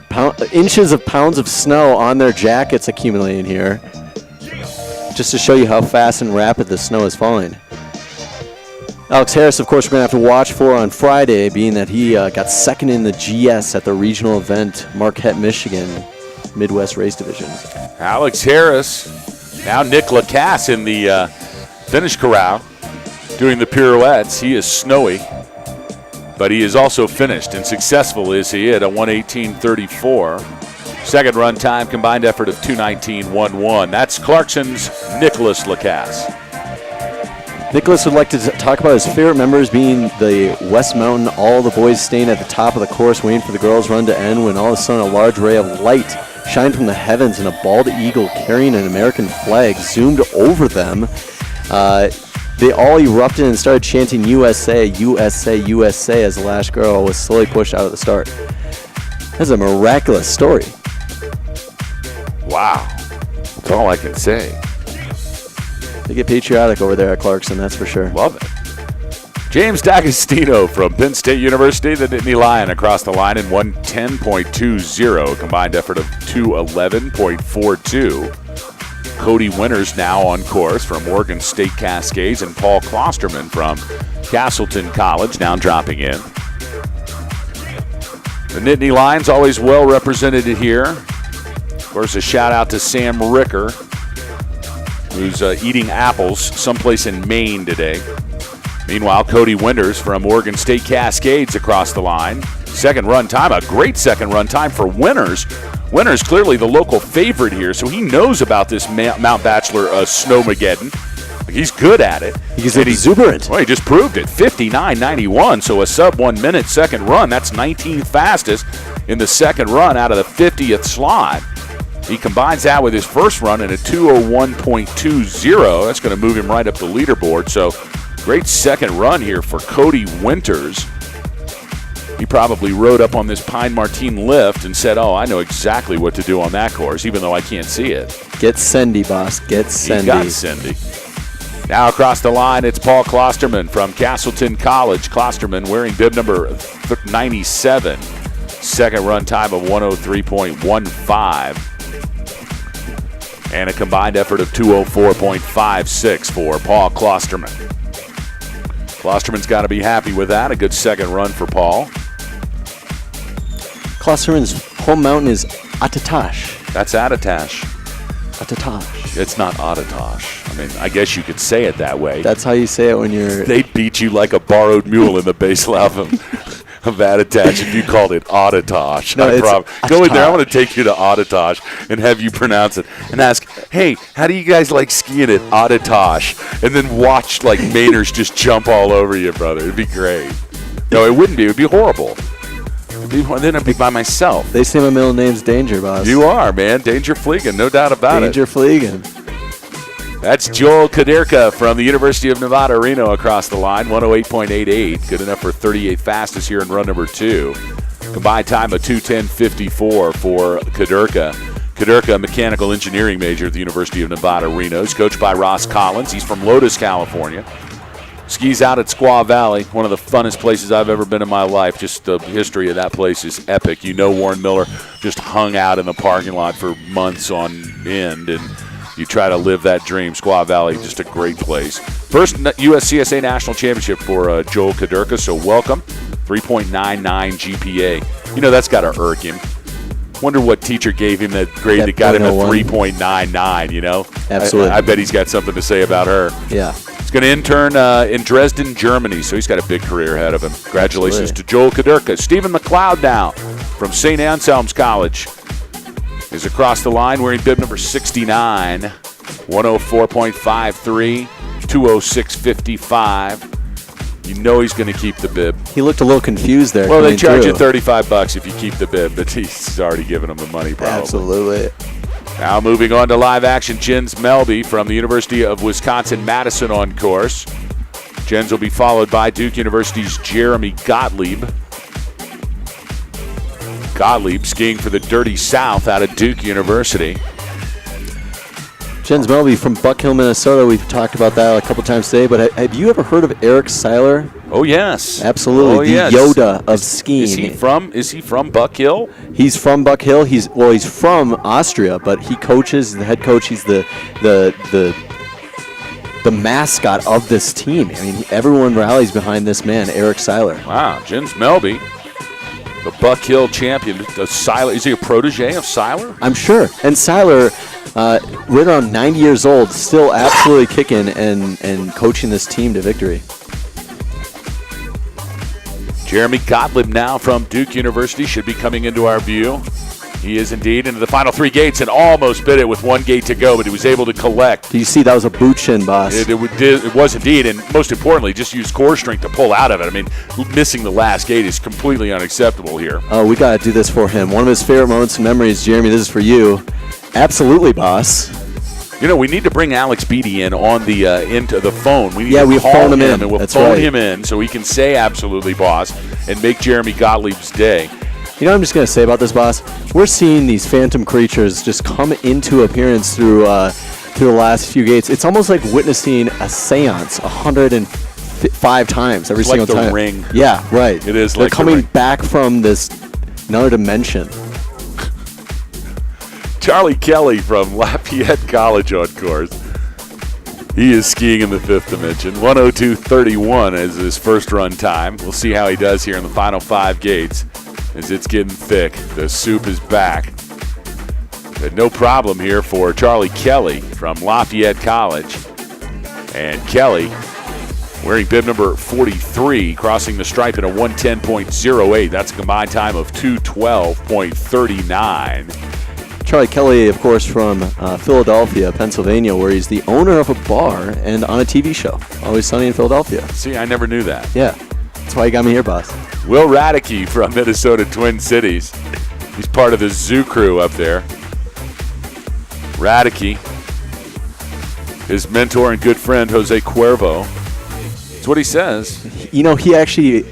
inches of pounds of snow on their jackets accumulating here, just to show you how fast and rapid the snow is falling. Alex Harris, of course, we're going to have to watch for on Friday, being that he got second in the GS at the regional event, Marquette, Michigan, Midwest Race Division. Alex Harris, now Nick Lacasse in the finish corral doing the pirouettes. He is snowy, but he is also finished, and successful is he at a 1:18.34. Second run time, combined effort of 2:19.11. That's Clarkson's Nicholas Lacasse. Nicholas would like to talk about his favorite members being the West Mountain, all the boys staying at the top of the course waiting for the girls' run to end when all of a sudden a large ray of light shined from the heavens and a bald eagle carrying an American flag zoomed over them. they all erupted and started chanting USA, USA, USA as the last girl was slowly pushed out of the start. That's a miraculous story. Wow. That's all I can say. They get patriotic over there at Clarkson, that's for sure. Love it. James D'Agostino from Penn State University, the Nittany Lion across the line in 110.20, a combined effort of 211.42. Cody Winters now on course from Oregon State Cascades, and Paul Klosterman from Castleton College now dropping in. The Nittany Lions always well represented here. Of course, a shout out to Sam Ricker, who's eating apples someplace in Maine today. Meanwhile, Cody Winters from Oregon State Cascades across the line. Second run time, a great second run time for Winters. Winters clearly the local favorite here, so he knows about this Mount Bachelor Snowmageddon. He's good at it. He's exuberant. Well, he just proved it. 59.91, so a sub 1 minute second run. That's 19th fastest in the second run out of the 50th slot. He combines that with his first run in a 201.20. That's going to move him right up the leaderboard. So great second run here for Cody Winters. He probably rode up on this Pine Martin lift and said, oh, I know exactly what to do on that course, even though I can't see it. Get Sendy, boss. Get Sendy. He got Sendy. Now across the line, it's Paul Klosterman from Castleton College. Klosterman wearing bib number 97. Second run time of 103.15. And a combined effort of 204.56 for Paul Klosterman. Klosterman's got to be happy with that. A good second run for Paul. Klosterman's home mountain is Attatash. That's Attatash. Attatash. It's not Attatash. I mean, I guess you could say it that way. That's how you say it when you're... They'd beat you like a borrowed mule in the base level of Attatash if you called it Attatash. No, it's Go in there. I want to take you to Attatash and have you pronounce it and ask, hey, how do you guys like skiing at Attatash? And then watch like Mainers just jump all over you, brother. It'd be great. No, it wouldn't be. It would be horrible. Then I'd be by myself. They say my middle name's Danger, boss. You are, man. Danger Fliegen, no doubt about Danger Fliegen. That's Joel Kaderka from the University of Nevada, Reno across the line, 108.88. Good enough for 38th fastest here in run number 2. Combined time of 2:10.54 for Kaderka. Kaderka, a mechanical engineering major at the University of Nevada, Reno. He's coached by Ross Collins. He's from Lotus, California. Skis out at Squaw Valley, one of the funnest places I've ever been in my life. Just the history of that place is epic. You know, Warren Miller just hung out in the parking lot for months on end, and you try to live that dream. Squaw Valley, just a great place. First USCSA National Championship for Joel Kaderka, so welcome. 3.99 GPA. You know, that's got to irk him. Wonder what teacher gave him that grade that got him a 3.99, you know? Absolutely. I bet he's got something to say about her. Yeah. He's going to intern in Dresden, Germany, so he's got a big career ahead of him. Congratulations to Joel Kaderka. Stephen McLeod now from St. Anselm's College is across the line wearing bib number 69, 104.53, 206.55. You know he's going to keep the bib. He looked a little confused there. Well, they charge you $35 if you keep the bib, but he's already given him the money probably. Absolutely. Now moving on to live action, Jens Melby from the University of Wisconsin-Madison on course. Jens will be followed by Duke University's Jeremy Gottlieb. Gottlieb skiing for the Dirty South out of Duke University. Jens Melby from Buck Hill, Minnesota. We've talked about that a couple times today, but have you ever heard of Eric Seiler? Oh, yes. Absolutely. Oh, the yes. Yoda of skiing. Is he from Buck Hill? He's from Buck Hill. He's from Austria, but he coaches, the head coach. He's the mascot of this team. I mean, everyone rallies behind this man, Eric Seiler. Wow, Jens Melby, the Buck Hill champion. Seiler, is he a protege of Seiler? I'm sure. And Seiler, right around 90 years old, still absolutely kicking and coaching this team to victory. Jeremy Gottlieb now from Duke University should be coming into our view. He is indeed into the final 3 gates and almost bit it with 1 gate to go, but he was able to collect. Do you see that was a boot shin, boss? It was indeed, and most importantly, just used core strength to pull out of it. I mean, missing the last gate is completely unacceptable here. Oh, we got to do this for him. One of his favorite moments and memories, Jeremy, this is for you. Absolutely, boss. We need to bring Alex Beatty in on the into the phone. We need to we call phone him in. and we'll That's phone right. him in so he can say absolutely, boss, and make Jeremy Gottlieb's day. You know what I'm just going to say about this, boss? We're seeing these phantom creatures just come into appearance through the last few gates. It's almost like witnessing a seance 105 times every It's single like the time. Ring. Yeah, right. It is They're like The coming Ring. back from this another dimension. Charlie Kelly from Lafayette College on course. He is skiing in the fifth dimension. 102.31 is his first run time. We'll see how he does here in the final 5 gates as it's getting thick. The soup is back. But no problem here for Charlie Kelly from Lafayette College. And Kelly, wearing bib number 43, crossing the stripe in a 110.08. That's a combined time of 212.39. Charlie Kelly, of course, from Philadelphia, Pennsylvania, where he's the owner of a bar and on a TV show, Always Sunny in Philadelphia. See, I never knew that. Yeah, that's why you got me here, boss. Will Radicke from Minnesota Twin Cities. He's part of the zoo crew up there. Radicke, his mentor and good friend, Jose Cuervo. That's what he says. You know, he actually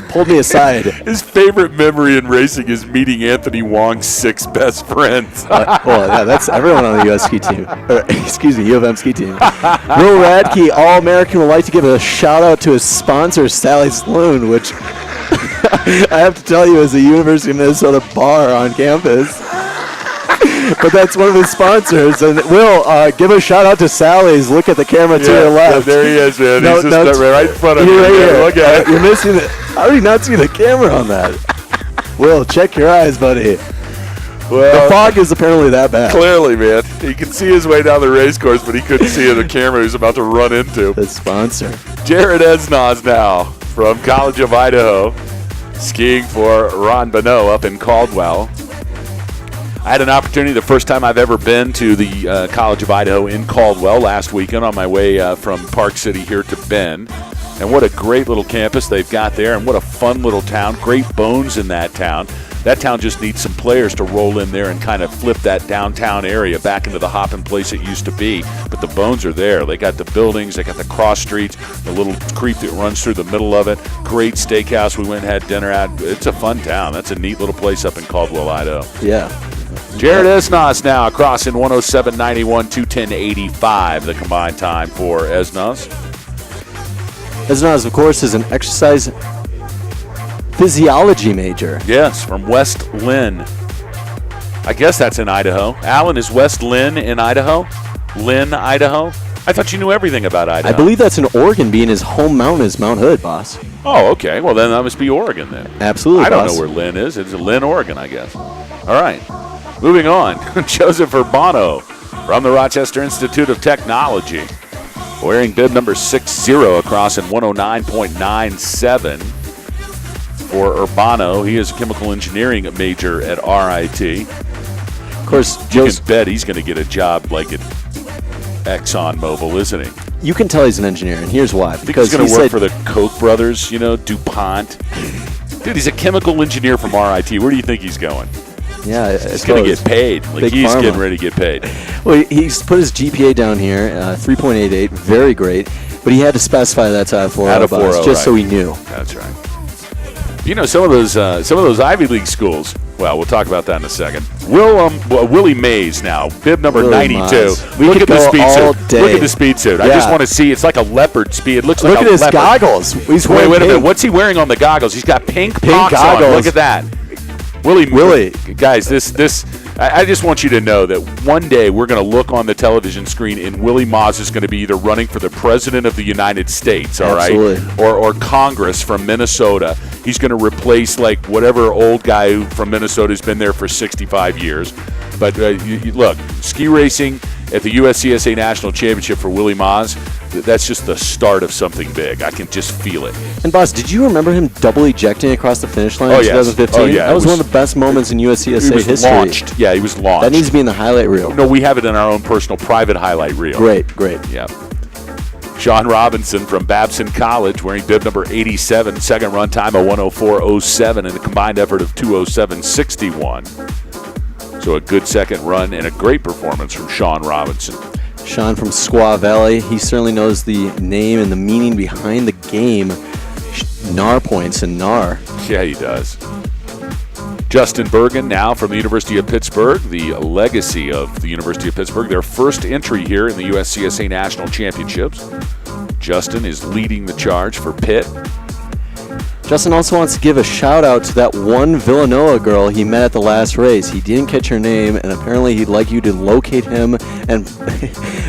pulled me aside. His favorite memory in racing is meeting Anthony Wong's 6 best friends. Well, yeah, that's everyone on the U.S. ski team. Or, excuse me, U of M ski team. Will Radke, All-American, would like to give a shout-out to his sponsor, Sally Saloon, which I have to tell you is a University of Minnesota bar on campus. But that's one of his sponsors. And Will, give a shout-out to Sally's. Look at the camera to your left. Yeah, there he is, man. No, He's just right in front of you're you. right here. Look at it. You're missing it. How do you not see the camera on that? Will, check your eyes, buddy. Well, The fog is apparently that bad. clearly, man. He could see his way down the race course, but he couldn't see the camera he was about to run into. The sponsor. Jared Esnaz now from College of Idaho, skiing for Ron Bonneau up in Caldwell. I had an opportunity, the first time I've ever been to the College of Idaho in Caldwell last weekend on my way from Park City here to Bend. And what a great little campus they've got there, and what a fun little town. Great bones in that town. That town just needs some players to roll in there and kind of flip that downtown area back into the hopping place it used to be. But the bones are there. They got the buildings, they got the cross streets, the little creek that runs through the middle of it. Great steakhouse we went and had dinner at. It's a fun town. That's a neat little place up in Caldwell, Idaho. Yeah. Jared Esnaz now crossing 107.91, 210.85, the combined time for Esnaz. Esnaz, of course, is an exercise physiology major. Yes, from West Lynn. I guess that's in Idaho. Alan, is West Lynn in Idaho? Lynn, Idaho? I thought you knew everything about Idaho. I believe that's in Oregon, being his home mountain is Mount Hood, boss. Oh, okay. Well, then that must be Oregon then. Absolutely, I don't boss. know where Lynn is. It's Lynn, Oregon, I guess. All right. Moving on. Joseph Urbano from the Rochester Institute of Technology. Wearing bib number 60 across in 109.97 for Urbano. He is a chemical engineering major at RIT. Of course, You Joe's, can bet he's going to get a job like at ExxonMobil, isn't he? you can tell he's an engineer, and here's why. I think Because he's going he to work said, for the Koch brothers, DuPont. Dude, he's a chemical engineer from RIT. Where do you think he's going? yeah, I He's going to suppose. get paid. Like Big he's pharma. getting ready to get paid. Well, he's put his GPA down here, 3.88, very great. But he had to specify that's out of 4.0, Out of boss, 4.0, just so right. he knew. That's right. Some of those Ivy League schools. Well, we'll talk about that in a second. Willie Mays now, bib number Willie 92. Mays. We Look could at the go speed all suit. day. Look at the speed suit. I Yeah. just want to see. It's like a leopard speed. It looks like Look a at his leopard. goggles. He's Wait wearing a minute. pink. What's he wearing on the goggles? He's got pink Pink Crocs on. goggles. Look at that. Willie, guys, I just want you to know that one day we're going to look on the television screen and Willie Maas is going to be either running for the President of the United States, all right, Absolutely. or Congress from Minnesota. He's going to replace like whatever old guy who from Minnesota has been there for 65 years. But look, ski racing at the USCSA National Championship for Willie Maas, that's just the start of something big. I can just feel it. And, boss, did you remember him double ejecting across the finish line Oh, in yes. 2015? Oh, yeah. That was It was- one of the best moments in He USCSA was history. launched. Yeah, he was launched. That needs to be in the highlight reel. No, we have it in our own personal private highlight reel. Great. Yeah. Sean Robinson from Babson College wearing bib number 87, second run time of 104.07 and a combined effort of 207.61. So a good second run and a great performance from Sean Robinson. Sean from Squaw Valley, he certainly knows the name and the meaning behind the game. NAR points and NAR. Yeah, he does. Justin Bergen now from the University of Pittsburgh, the legacy of the University of Pittsburgh, their first entry here in the USCSA National Championships. Justin is leading the charge for Pitt. Justin also wants to give a shout out to that one Villanova girl he met at the last race. He didn't catch her name, and apparently he'd like you to locate him and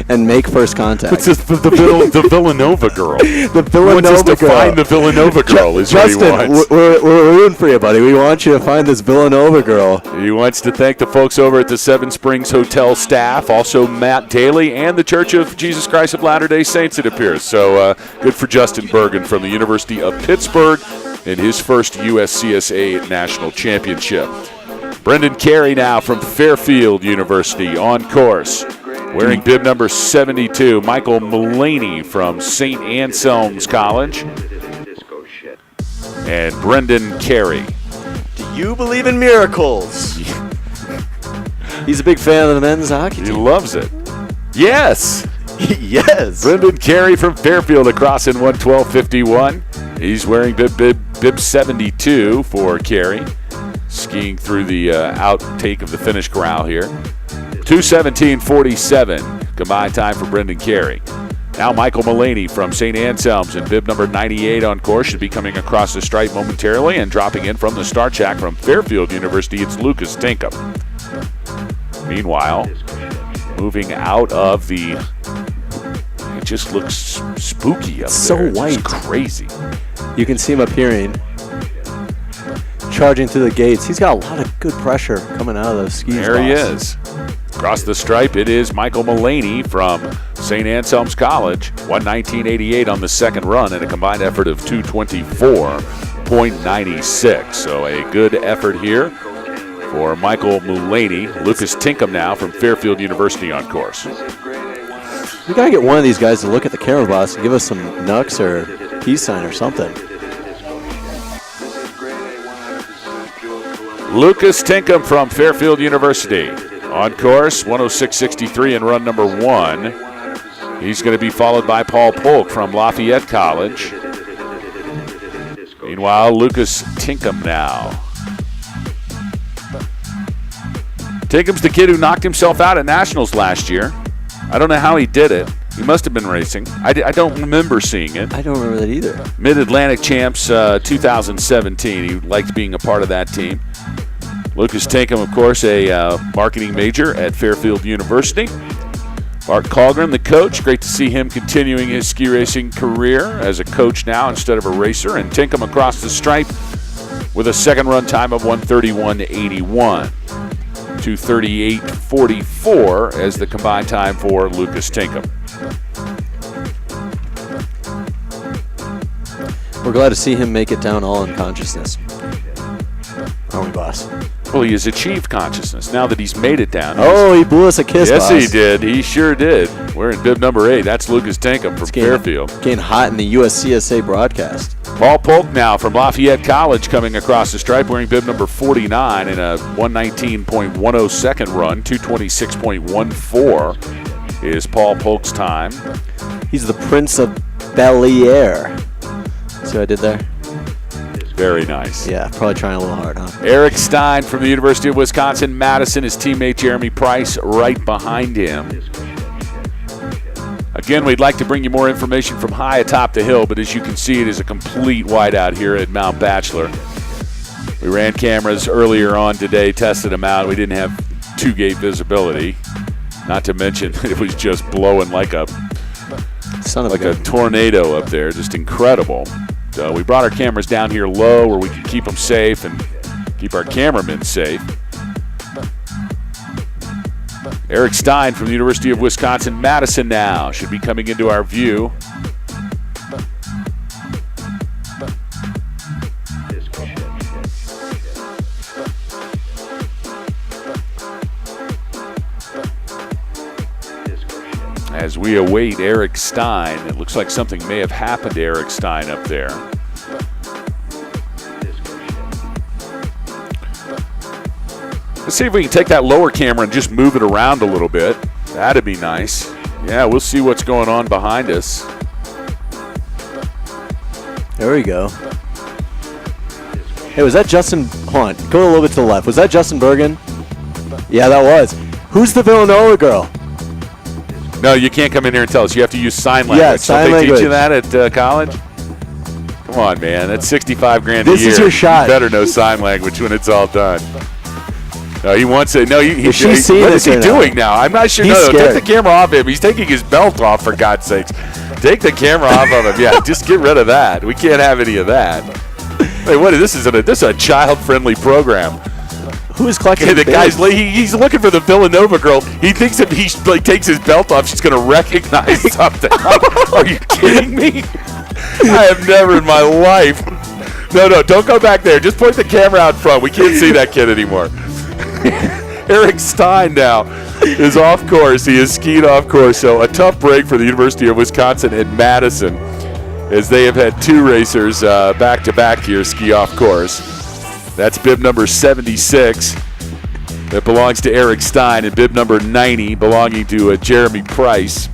and make first contact. What's this, the Villanova girl? The Villanova He wants us to girl. find the Villanova girl is Justin, what he wants. we're rooting for you, buddy. We want you to find this Villanova girl. He wants to thank the folks over at the Seven Springs Hotel staff, also Matt Daly, and the Church of Jesus Christ of Latter-day Saints, it appears. So good for Justin Bergen from the University of Pittsburgh in his first USCSA National Championship. Brendan Carey now from Fairfield University on course, wearing bib number 72. Michael Mullaney from St. Anselm's College. And Brendan Carey. Do you believe in miracles? He's a big fan of the men's hockey He team. loves it. Yes. Yes. Brendan Carey from Fairfield across in 1:12:51. He's wearing bib 72 for Carey. Skiing through the outtake of the finish corral here. 2:17:47 combined time for Brendan Carey. Now Michael Mullaney from St. Anselm's in bib number 98 on course. Should be coming across the stripe momentarily, and dropping in from the start shack from Fairfield University, it's Lucas Tinkham. Meanwhile, moving out of the... It just looks spooky up So there. It's white. just crazy. You can see him appearing, charging through the gates. He's got a lot of good pressure coming out of those skis. There he boss. is. Across the stripe, it is Michael Mullaney from St. Anselm's College. 1:19.88 on the second run and a combined effort of 2:24.96. So a good effort here for Michael Mullaney. Lucas Tinkham now from Fairfield University on course. We gotta get one of these guys to look at the camera, boss, and give us some knucks or peace sign or something. Lucas Tinkham from Fairfield University on course, 1:06.63 in run number 1. He's going to be followed by Paul Polk from Lafayette College. Meanwhile, Lucas Tinkham now. Tinkham's the kid who knocked himself out at Nationals last year. I don't know how he did it. He must have been racing. I don't remember seeing it. I don't remember that either. Mid-Atlantic Champs 2017. He liked being a part of that team. Lucas Tinkham, of course, a marketing major at Fairfield University. Bart Colgren, the coach. Great to see him continuing his ski racing career as a coach now instead of a racer. And Tinkham across the stripe with a second run time of 1:31.81. 2:38.44 as the combined time for Lucas Tinkham. We're glad to see him make it down all in consciousness. Aren't we, boss? Well, he has achieved consciousness now that he's made it down. Oh, he blew us a kiss, Yes, boss. he did. He sure did. We're in bib number 8. That's Lucas Tinkham from Fairfield. Getting hot in the USCSA broadcast. Paul Polk now from Lafayette College coming across the stripe wearing bib number 49 in a 1:19.10 second run. 2:26.14 is Paul Polk's time. He's the Prince of Bel-Air. See what I did there? Very nice. Yeah, probably trying a little hard, huh? Eric Stein from the University of Wisconsin-Madison, his teammate Jeremy Price right behind him. Again, we'd like to bring you more information from high atop the hill, but as you can see, it is a complete whiteout here at Mount Bachelor. We ran cameras earlier on today, tested them out. We didn't have two-gate visibility, not to mention it was just blowing like a tornado up there, just incredible. So we brought our cameras down here low where we can keep them safe and keep our cameramen safe. Eric Stein from the University of Wisconsin-Madison now should be coming into our view. As we await Eric Stein, it looks like something may have happened to Eric Stein up there. Let's see if we can take that lower camera and just move it around a little bit. That'd be nice. Yeah, we'll see what's going on behind us. There we go. Hey, was that Justin? Hold on. Go a little bit to the left. Was that Justin Bergen? Yeah, that was. Who's the Villanova girl? No, you can't come in here and tell us. You have to use sign language. Yeah, sign Don't they teach you language. that at college? Come on, man. That's $65,000 a year. This is your shot. You better know sign language when it's all done. No, he wants it. No, Is she seeing what this is he or not? doing now? I'm not sure. He's No, scared. take the camera off him. He's taking his belt off, for God's sakes. Take the camera off of him. Yeah, just get rid of that. We can't have any of that. Hey, what is this? This is a child-friendly program. Who is collecting Okay, the bids? guy's he's looking for the Villanova girl. He thinks if he takes his belt off, she's going to recognize something. Are you kidding me? I have never in my life. No, don't go back there. Just point the camera out front. We can't see that kid anymore. Eric Stein now is off course. He is skied off course. So a tough break for the University of Wisconsin in Madison, as they have had two racers back-to-back here ski off course. That's bib number 76 that belongs to Eric Stein, and bib number 90 belonging to Jeremy Price.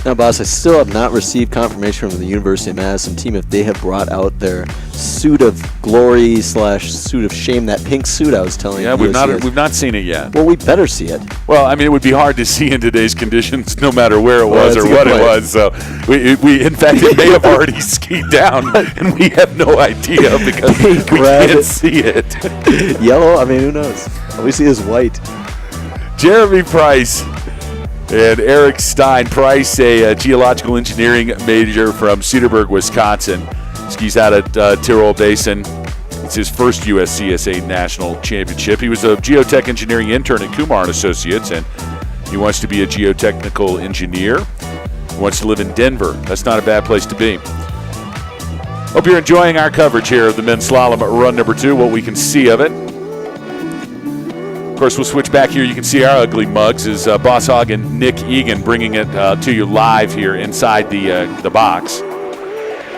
Now, boss, I still have not received confirmation from the University of Madison team if they have brought out their suit of glory / suit of shame, that pink suit I was telling you. Yeah, we've not seen it yet. Well, we better see it. Well, I mean, it would be hard to see in today's conditions, no matter where it Well, was that's or a good what it point. was. So, we in fact, it may have already skied down, and we have no idea because They we grabbed can't it. see it. Yellow? I mean, who knows? All we see is white. Jeremy Price and Eric Stein. Price, a geological engineering major from Cedarburg, Wisconsin. Skis out at Tyrrell Basin. It's his first USCSA national championship. He was a geotech engineering intern at Kumar & Associates, and he wants to be a geotechnical engineer. He wants to live in Denver. That's not a bad place to be. Hope you're enjoying our coverage here of the men's slalom at run number 2, what we can see of it. Of course, we'll switch back here. You can see our ugly mugs is Boss Hogg and Nick Egan bringing it to you live here inside the box.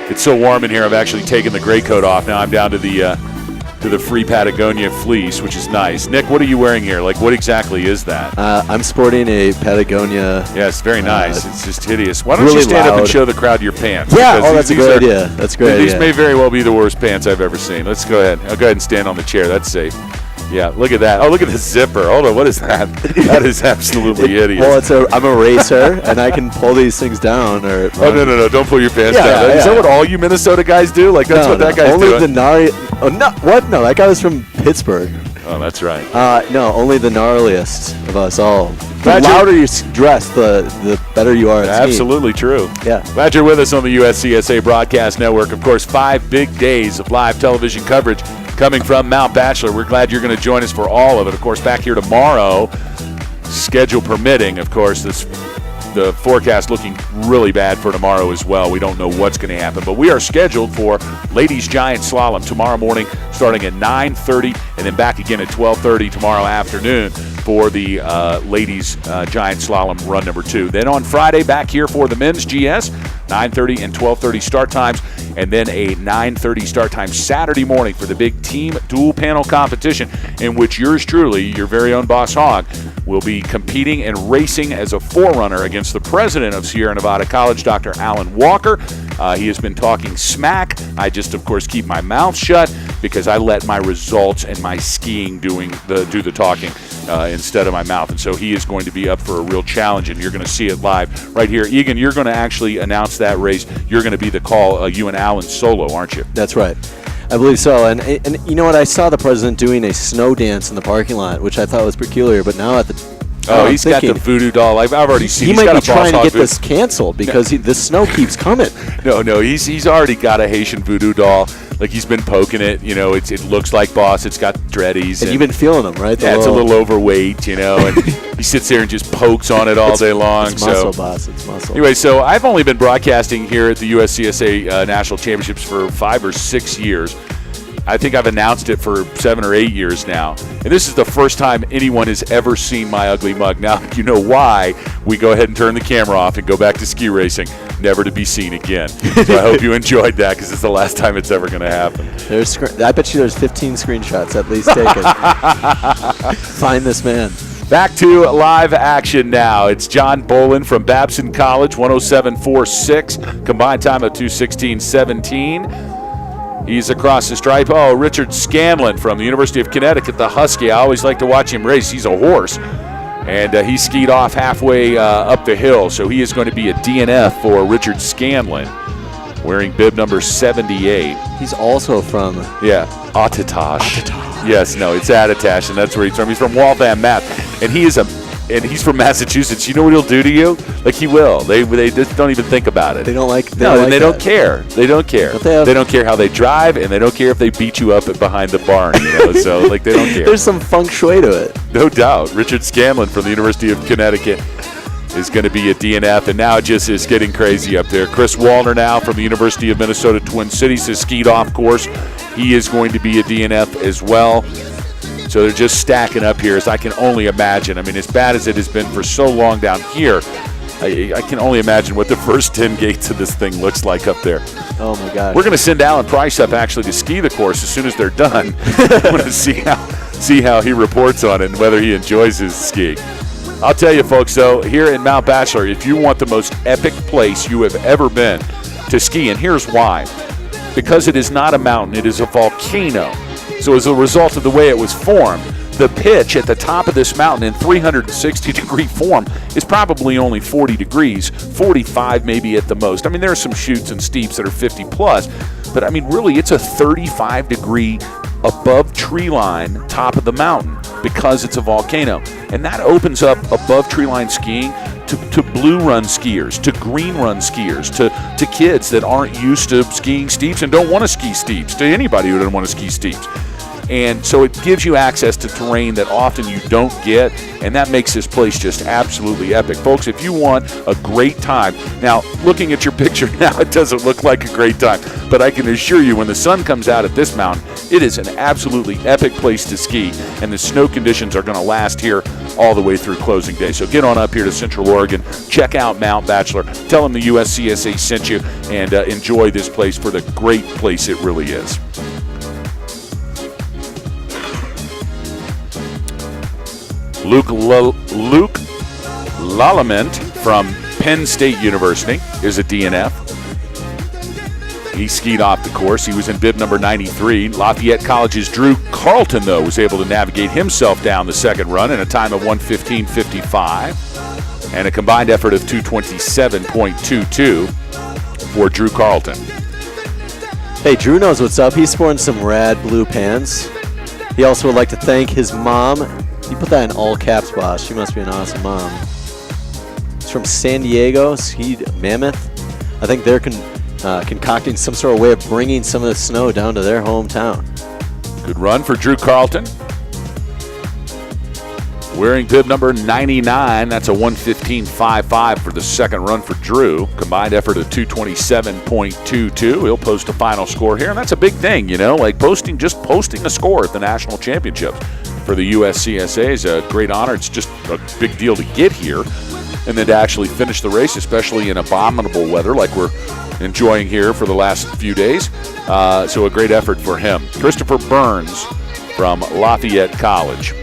It's so warm in here, I've actually taken the gray coat off. Now I'm down to the free Patagonia fleece, which is nice. Nick, what are you wearing here? Like, what exactly is that? I'm sporting a Patagonia. Yes, very nice. It's just hideous. Why don't really you stand up and loud. show the crowd your pants? Yeah, Because that's a these great are- idea. That's a great These idea. may very well be the worst pants I've ever seen. Let's go ahead. I'll go ahead and stand on the chair. That's safe. Yeah, look at that. Oh, look at the zipper. Hold on, what is that? That is absolutely hideous. Well, I'm a racer, and I can pull these things down. Or Oh, no, don't pull your pants Yeah, down. Is yeah. that what all you Minnesota guys do? Like, that's what that guy's only doing? the Oh, no, what? No, that guy was from Pittsburgh. Oh, that's right. No, only the gnarliest of us all. The Glad you're- louder you dress, the better you are at skiing. Absolutely true. Yeah. Glad you're with us on the USCSA Broadcast Network. Of course, 5 big days of live television coverage coming from Mount Bachelor. We're glad you're going to join us for all of it. Of course, back here tomorrow, schedule permitting. Of course, the forecast looking really bad for tomorrow as well. We don't know what's going to happen, but we are scheduled for Ladies Giant Slalom tomorrow morning starting at 9:30 and then back again at 12:30 tomorrow afternoon for the Ladies Giant Slalom run number 2. Then on Friday, back here for the men's GS, 9:30 and 12:30 start times, and then a 9:30 start time Saturday morning for the big team dual panel competition in which yours truly, your very own Boss Hogg, will be competing and racing as a forerunner against the president of Sierra Nevada College, Dr. Alan Walker. He has been talking smack. I just, of course, keep my mouth shut because I let my results and my skiing do the talking instead of my mouth. And so he is going to be up for a real challenge, and you're going to see it live right here. Egan, you're going to actually announce that race. You're going to be the call, you and Alan solo, aren't you? That's right. I believe so. And you know what? I saw the president doing a snow dance in the parking lot, which I thought was peculiar. But now at the Oh, I'm he's got the thinking, voodoo doll. I've already seen. He He's might got be a Boss trying to Hogg get voodoo- this canceled because the snow keeps coming. No, he's already got a Haitian voodoo doll. Like, he's been poking it. You know, it looks like Boss. It's got dreadies. And you've been feeling them, right? Yeah, it's a little overweight, you know, and he sits there and just pokes on it all day long. It's muscle, So boss. It's muscle. anyway, so I've only been broadcasting here at the USCSA National Championships for 5 or 6 years. I think I've announced it for 7 or 8 years now. And this is the first time anyone has ever seen my ugly mug. Now, you know why we go ahead and turn the camera off and go back to ski racing. never to be seen again. So I hope you enjoyed that because it's the last time it's ever going to happen. I bet you there's 15 screenshots at least taken. Find this man. Back to live action now. It's John Bolin from Babson College, 107.46, combined time of 2:16.17. He's across the stripe. Oh, Richard Scanlon from the University of Connecticut, the Husky. I always like to watch him race. He's a horse. And he skied off halfway up the hill, so he is going to be a DNF for Richard Scanlon, wearing bib number 78. He's also from... Yeah, Attitash. Yes, no, it's Attitash, and that's where he's from. He's from Waltham, Mass. And he's from Massachusetts. You know what he'll do to you? Like, he will. They just don't even think about it. They don't like... They don't care. They don't care. They don't care how they drive, and they don't care if they beat you up behind the barn, you know? So, like, they don't care. There's some feng shui to it. No doubt. Richard Scanlon from the University of Connecticut is going to be a DNF, and now it just is getting crazy up there. Chris Wallner now from the University of Minnesota Twin Cities has skied off course. He is going to be a DNF as well. So they're just stacking up here, as I can only imagine. I mean, as bad as it has been for so long down here, I can only imagine what the first 10 gates of this thing looks like up there. Oh, my God. We're going to send Alan Price up, actually, to ski the course as soon as they're done. I want to see how he reports on it and whether he enjoys his ski. I'll tell you, folks, though, here in Mount Bachelor, if you want the most epic place you have ever been to ski, and here's why. Because it is not a mountain, it is a volcano. So as a result of the way it was formed, the pitch at the top of this mountain in 360-degree form is probably only 40 degrees, 45 maybe at the most. I mean, there are some chutes and steeps that are 50 plus, but I mean, really, it's a 35-degree above tree line top of the mountain because it's a volcano. And that opens up above tree line skiing to blue run skiers, to green run skiers, to kids that aren't used to skiing steeps and don't want to ski steeps, to anybody who doesn't want to ski steeps. And so it gives you access to terrain that often you don't get, and that makes this place just absolutely epic. Folks, if you want a great time, now, looking at your picture now, it doesn't look like a great time, but I can assure you when the sun comes out at this mountain, it is an absolutely epic place to ski, and the snow conditions are going to last here all the way through closing day. So get on up here to Central Oregon, check out Mount Bachelor, tell them the USCSA sent you, and enjoy this place for the great place it really is. Luke Lallement from Penn State University is a DNF. He skied off the course. He was in bib number 93. Lafayette College's Drew Carlton, though, was able to navigate himself down the second run in a time of 1:15.55 and a combined effort of 2:27.22 for Drew Carlton. Hey, Drew knows what's up. He's sporting some rad blue pants. He also would like to thank his mom. You put that in all caps, boss. She must be an awesome mom. It's from San Diego, skied Mammoth. I think they're concocting some sort of way of bringing some of the snow down to their hometown. Good run for Drew Carlton. Wearing bib number 99. That's a 1:15.55 for the second run for Drew. Combined effort of 2:27.22. He'll post a final score here, and that's a big thing, you know, like posting a score at the national championships. For the USCSA is a great honor. It's just a big deal to get here and then to actually finish the race, especially in abominable weather like we're enjoying here for the last few days. So a great effort for him. Christopher Burns from Lafayette College.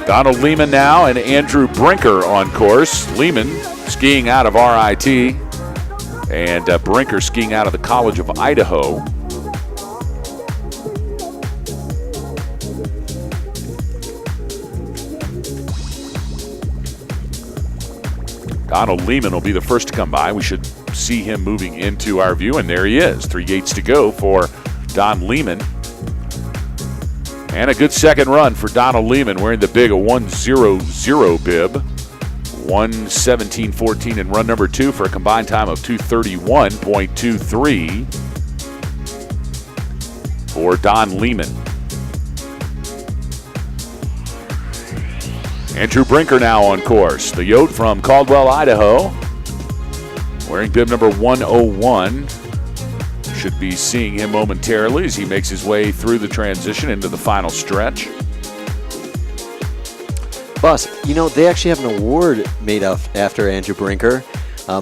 Donald Lehman now and Andrew Brinker on course. Lehman skiing out of RIT and Brinker skiing out of the College of Idaho. Donald Lehman will be the first to come by. We should see him moving into our view, and there he is. 3 gates to go for Don Lehman. And a good second run for Donald Lehman, wearing the big 1:00 bib. 1:17.14 in run number 2 for a combined time of 2:31.23 for Don Lehman. Andrew Brinker now on course. The Yote from Caldwell, Idaho, wearing bib number 101. Should be seeing him momentarily as he makes his way through the transition into the final stretch. Boss, they actually have an award made after Andrew Brinker.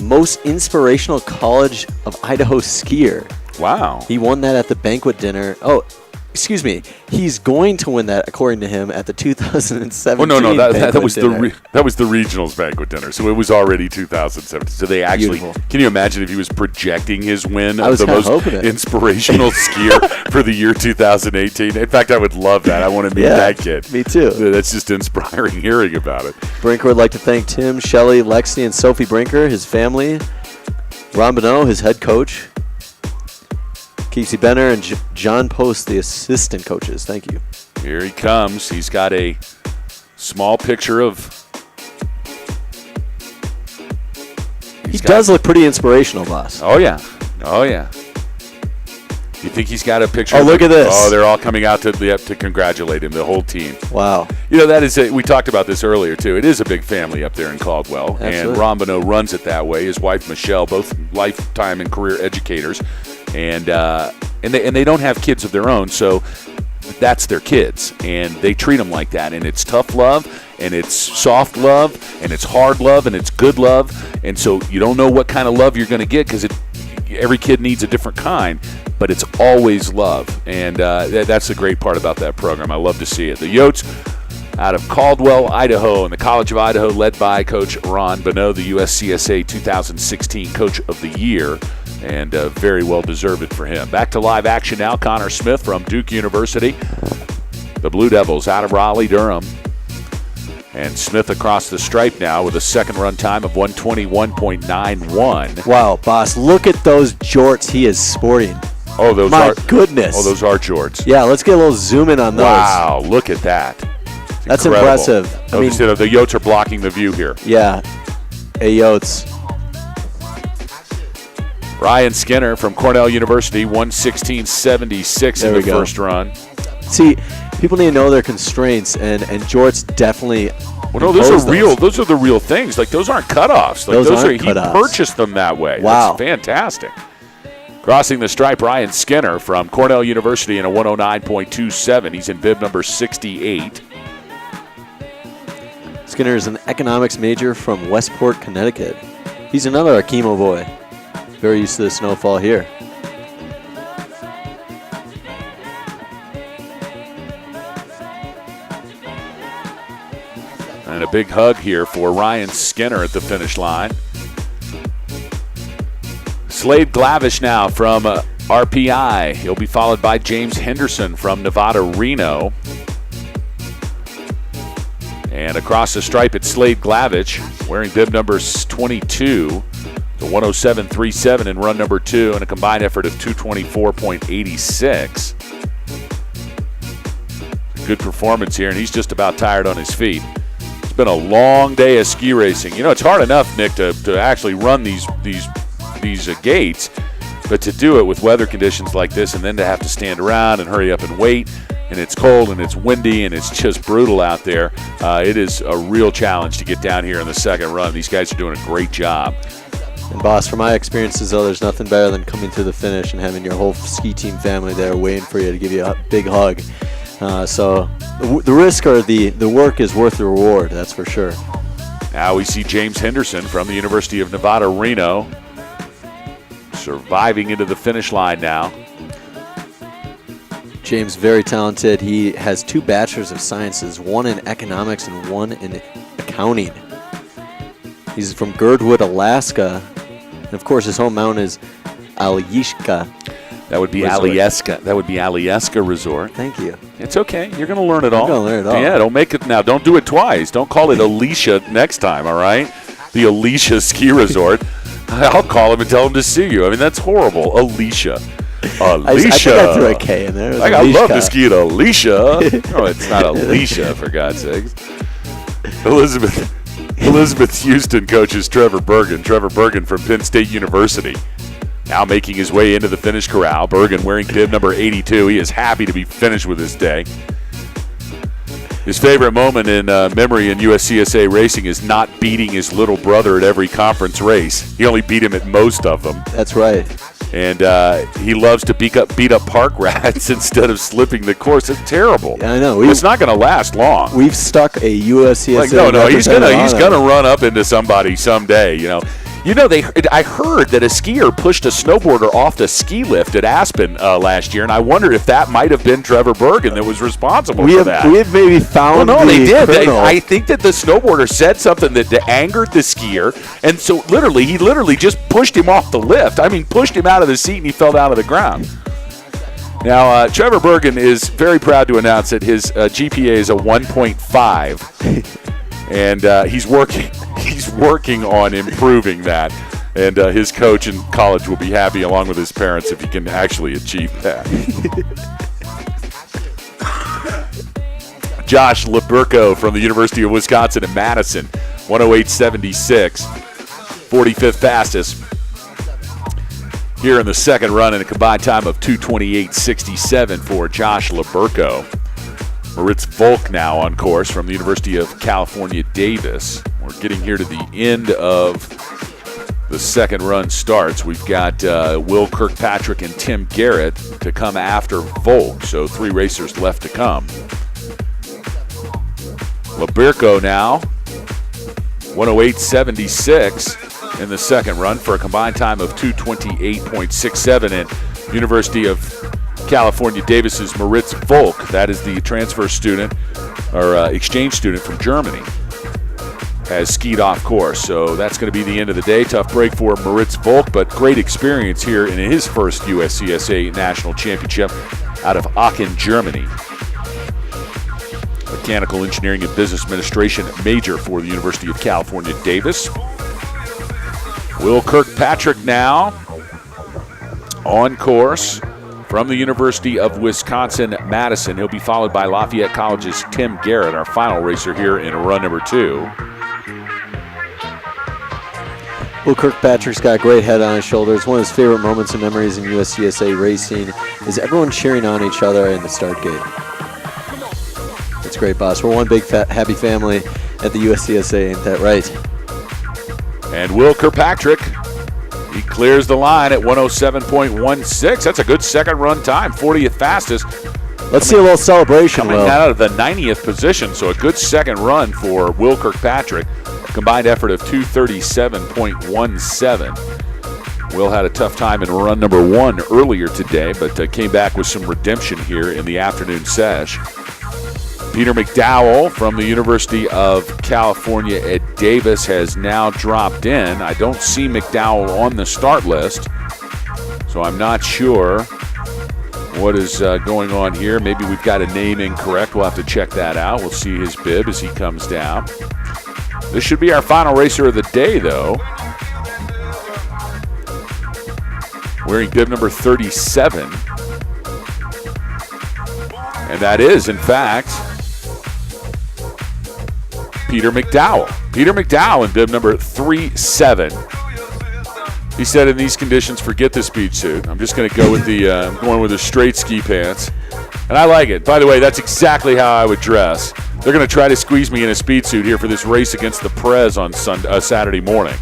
Most Inspirational College of Idaho skier. Wow. He won that at the banquet dinner. Oh, excuse me. He's going to win that, according to him, at the 2017 no. That was dinner. that was the regionals banquet dinner. So it was already 2017. So they actually. Beautiful. Can you imagine if he was projecting his win I of was the kinda most hoping it. inspirational skier for the year 2018? In fact, I would love that. I want to meet that kid. Me too. That's just inspiring hearing about it. Brinker would like to thank Tim, Shelley, Lexi, and Sophie Brinker, his family, Ron Bonneau, his head coach, Casey Benner, and John Post, the assistant coaches. Thank you. Here he comes. He's got a small picture of. He does look pretty inspirational, boss. Oh yeah. You think he's got a picture? Oh, look at this. Oh, they're all coming out to congratulate him, the whole team. Wow. That is we talked about this earlier, too. It is a big family up there in Caldwell. Absolutely. And Ron Bonneau runs it that way. His wife, Michelle, both lifetime and career educators. And they don't have kids of their own, so that's their kids. And they treat them like that. And it's tough love, and it's soft love, and it's hard love, and it's good love. And so you don't know what kind of love you're going to get because every kid needs a different kind. But it's always love, and that's the great part about that program. I love to see it. The Yotes out of Caldwell, Idaho, and the College of Idaho, led by Coach Ron Bonneau, the USCSA 2016 Coach of the Year, and very well deserved for him. Back to live action now. Connor Smith from Duke University. The Blue Devils out of Raleigh-Durham. And Smith across the stripe now with a second run time of 121.91. Wow, boss, look at those jorts he is sporting. Oh, those My are goodness. Oh, those are jorts. Yeah, let's get a little zoom in on those. Wow, look at that. That's incredible. impressive. I mean, the Yotes are blocking the view here. yeah. Hey, Yotes. Ryan Skinner from Cornell University, 116.76 in the first run. See, people need to know their constraints, and jorts definitely. Well, no, those are real. Those are the real things. Like, those aren't cutoffs. Like, Those aren't he cutoffs. purchased them that way. Wow. That's fantastic. Crossing the stripe, Ryan Skinner from Cornell University in a 109.27. He's in bib number 68. Skinner is an economics major from Westport, Connecticut. He's another Akimo boy. Very used to the snowfall here. And a big hug here for Ryan Skinner at the finish line. Slade Glavish now from RPI. He'll be followed by James Henderson from Nevada Reno. And across the stripe, it's Slade Glavish wearing bib number 22. The 107.37 in run number 2 and a combined effort of 224.86. Good performance here, and he's just about tired on his feet. It's been a long day of ski racing. It's hard enough, Nick, to actually run these gates, but to do it with weather conditions like this and then to have to stand around and hurry up and wait, and it's cold and it's windy and it's just brutal out there, it is a real challenge to get down here in the second run. These guys are doing a great job. And boss, from my experiences, though, there's nothing better than coming to the finish and having your whole ski team family there waiting for you to give you a big hug. So the risk or the work is worth the reward, that's for sure. Now we see James Henderson from the University of Nevada, Reno, surviving into the finish line now. James, very talented. He has 2 bachelors of sciences, one in economics and one in accounting. He's from Girdwood, Alaska. And of course, his home mountain is Alyeska. That would be Alyeska. That would be Alyeska Resort. Thank you. It's okay. You're going to learn it all. I'm going to learn it all. Yeah, don't make it now. Don't do it twice. Don't call it Alicia next time, all right? The Alicia Ski Resort. I'll call him and tell him to sue you. I mean, that's horrible. Alicia. I think I threw a K in there. I love to ski at Alicia. No, it's not Alicia, for God's sakes. Elizabeth Houston coaches Trevor Bergen. Trevor Bergen from Penn State University. Now making his way into the finish corral. Bergen wearing bib number 82. He is happy to be finished with his day. His favorite moment in memory in USCSA racing is not beating his little brother at every conference race. He only beat him at most of them. That's right. And he loves to beat up park rats instead of slipping the course. It's terrible. Yeah, I know. It's not going to last long. We've stuck a USCSA. No, he's gonna run up into somebody someday. I heard that a skier pushed a snowboarder off the ski lift at Aspen last year, and I wondered if that might have been Trevor Bergen that was responsible for that. We have maybe found. Well, no, they did. Criminal. I think that the snowboarder said something that angered the skier, and so he literally just pushed him off the lift. I mean, pushed him out of the seat, and he fell down to the ground. Now, Trevor Bergen is very proud to announce that his GPA is a 1.5. And he's working on improving that. And his coach in college will be happy, along with his parents, if he can actually achieve that. Josh Leburko from the University of Wisconsin in Madison, 108.76, 45th fastest. Here in the second run in a combined time of 2:28.67 for Josh Leburko. Moritz Volk now on course from the University of California, Davis. We're getting here to the end of the second run starts. We've got Will Kirkpatrick and Tim Garrett to come after Volk, so 3 racers left to come. Leburko now, 108.76 in the second run for a combined time of 2:28.67, and University of California Davis's Moritz Volk, that is the transfer student or exchange student from Germany, has skied off course. So that's going to be the end of the day. Tough break for Moritz Volk, but great experience here in his first USCSA National Championship out of Aachen, Germany. Mechanical Engineering and Business Administration major for the University of California, Davis. Will Kirkpatrick now on course from the University of Wisconsin-Madison. He'll be followed by Lafayette College's Tim Garrett, our final racer here in run number 2. Will Kirkpatrick's got a great head on his shoulders. One of his favorite moments and memories in USCSA racing is everyone cheering on each other in the start gate. That's great, boss. We're one big happy family at the USCSA, ain't that right? And Will Kirkpatrick, he clears the line at 107.16. That's a good second run time, 40th fastest. Let's see a little celebration, Coming Will. out of the 90th position, so a good second run for Will Kirkpatrick. A combined effort of 237.17. Will had a tough time in run number 1 earlier today, but came back with some redemption here in the afternoon sesh. Peter McDowell from the University of California at Davis has now dropped in. I don't see McDowell on the start list, so I'm not sure what is going on here. Maybe we've got a name incorrect. We'll have to check that out. We'll see his bib as he comes down. This should be our final racer of the day, though. Wearing bib number 37. And that is, in fact, Peter McDowell. Peter McDowell in bib number 37. He said in these conditions, forget the speed suit. I'm just going to go with I'm going with the straight ski pants. And I like it. By the way, that's exactly how I would dress. They're going to try to squeeze me in a speed suit here for this race against the Prez on Saturday morning.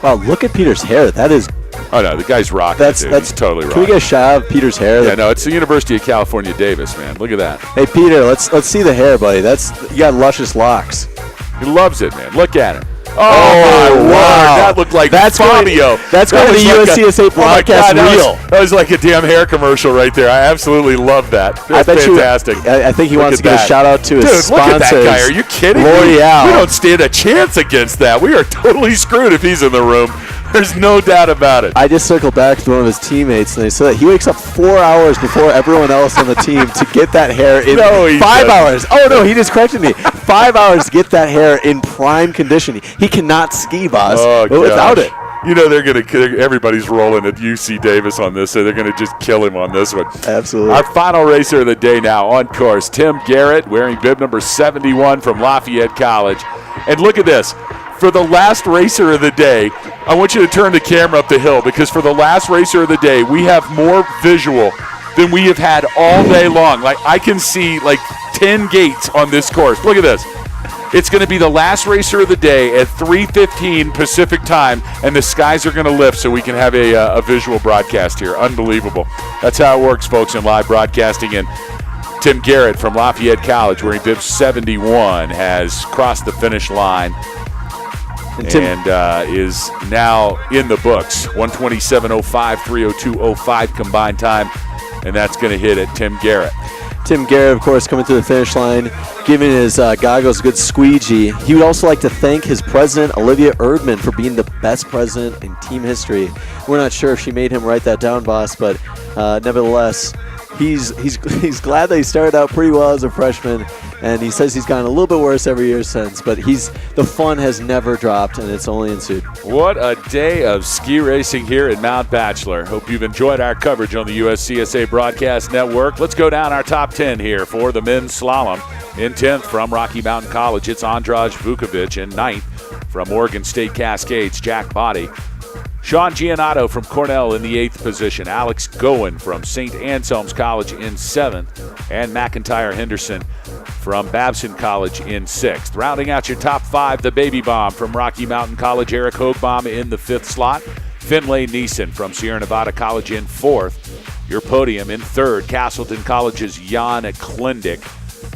Wow, look at Peter's hair. That is... Oh, no, the guy's rocking it, dude. He's totally rocking. Can we get a shot of Peter's hair? Yeah, no, it's the University of California, Davis, man. Look at that. Hey, Peter, let's see the hair, buddy. You got luscious locks. He loves it, man. Look at him. Oh, wow. That looked like Fabio. That's going to the USCSA broadcast reel. That was like a damn hair commercial right there. I absolutely love that. That's fantastic. I think he wants to give a shout out to his sponsors. Look at that guy. Are you kidding me? L'Oreal. We don't stand a chance against that. We are totally screwed if he's in the room. There's no doubt about it. I just circled back to one of his teammates, and they said that he wakes up 4 hours before everyone else on the team to get that hair in 5 hours. Oh, no, he just corrected me. 5 hours to get that hair in prime condition. He cannot ski, boss, without it. You know everybody's rolling at UC Davis on this, so they're going to just kill him on this one. Absolutely. Our final racer of the day now on course, Tim Garrett, wearing bib number 71 from Lafayette College. And look at this. For the last racer of the day, I want you to turn the camera up the hill, because for the last racer of the day, we have more visual than we have had all day long. Like, I can see like 10 gates on this course. Look at this. It's going to be the last racer of the day at 3:15 Pacific time, and the skies are going to lift so we can have a visual broadcast here. Unbelievable. That's how it works, folks, in live broadcasting. And Tim Garrett from Lafayette College, wearing bib 71, has crossed the finish line and is now in the books. 127.05, 302.05 combined time, and that's going to hit at Tim Garrett. Tim Garrett, of course, coming to the finish line, giving his goggles a good squeegee. He would also like to thank his president, Olivia Erdman, for being the best president in team history. We're not sure if she made him write that down, boss, but nevertheless, he's glad that he started out pretty well as a freshman, and he says he's gotten a little bit worse every year since, but the fun has never dropped, and it's only ensued. What a day of ski racing here at Mount Bachelor. Hope you've enjoyed our coverage on the USCSA Broadcast Network. Let's go down our top 10 here for the men's slalom. In 10th from Rocky Mountain College, it's Andraj Vukovic. In 9th from Oregon State Cascades, Jack Body. Sean Giannato from Cornell in the 8th position. Alex Goen from St. Anselm's College in 7th. And McIntyre Henderson from Babson College in 6th. Rounding out your top 5, the Baby Bomb from Rocky Mountain College, Eric Hoogbaum in the 5th slot. Finlay Neeson from Sierra Nevada College in 4th. Your podium in 3rd, Castleton College's Jan Klindick.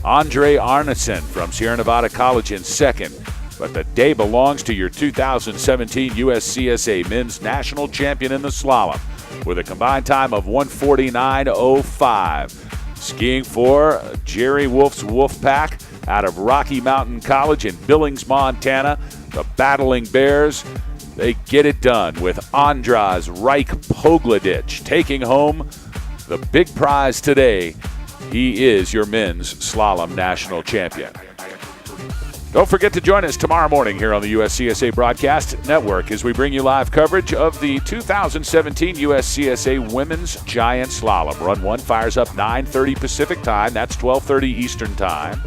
Andre Arneson from Sierra Nevada College in 2nd. But the day belongs to your 2017 USCSA Men's National Champion in the slalom with a combined time of 149.05. Skiing for Jerry Wolf's Wolfpack out of Rocky Mountain College in Billings, Montana. The Battling Bears, they get it done with Andras Reich Pogledich taking home the big prize today. He is your men's slalom national champion. Don't forget to join us tomorrow morning here on the USCSA Broadcast Network as we bring you live coverage of the 2017 USCSA Women's Giant Slalom. Run 1 fires up 9:30 Pacific time. That's 12:30 Eastern time.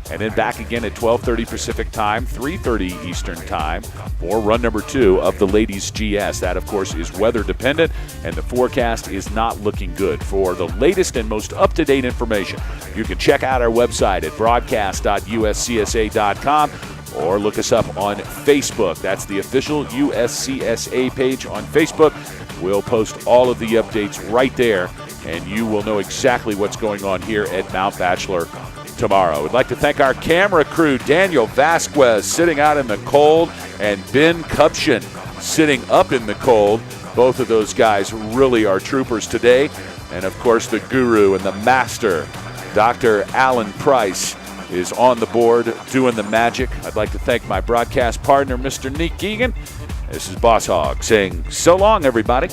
And then back again at 12:30 Pacific time, 3:30 Eastern time for run number 2 of the Ladies GS. That, of course, is weather dependent, and the forecast is not looking good. For the latest and most up-to-date information, you can check out our website at broadcast.uscsa.com or look us up on Facebook. That's the official USCSA page on Facebook. We'll post all of the updates right there, and you will know exactly what's going on here at Mount Bachelor tomorrow. We'd like to thank our camera crew, Daniel Vasquez sitting out in the cold and Ben Kupchin sitting up in the cold. Both of those guys really are troopers today. And of course the guru and the master, Dr. Alan Price, is on the board doing the magic. I'd like to thank my broadcast partner, Mr. Nick Geegan. This is Boss Hog saying so long, everybody.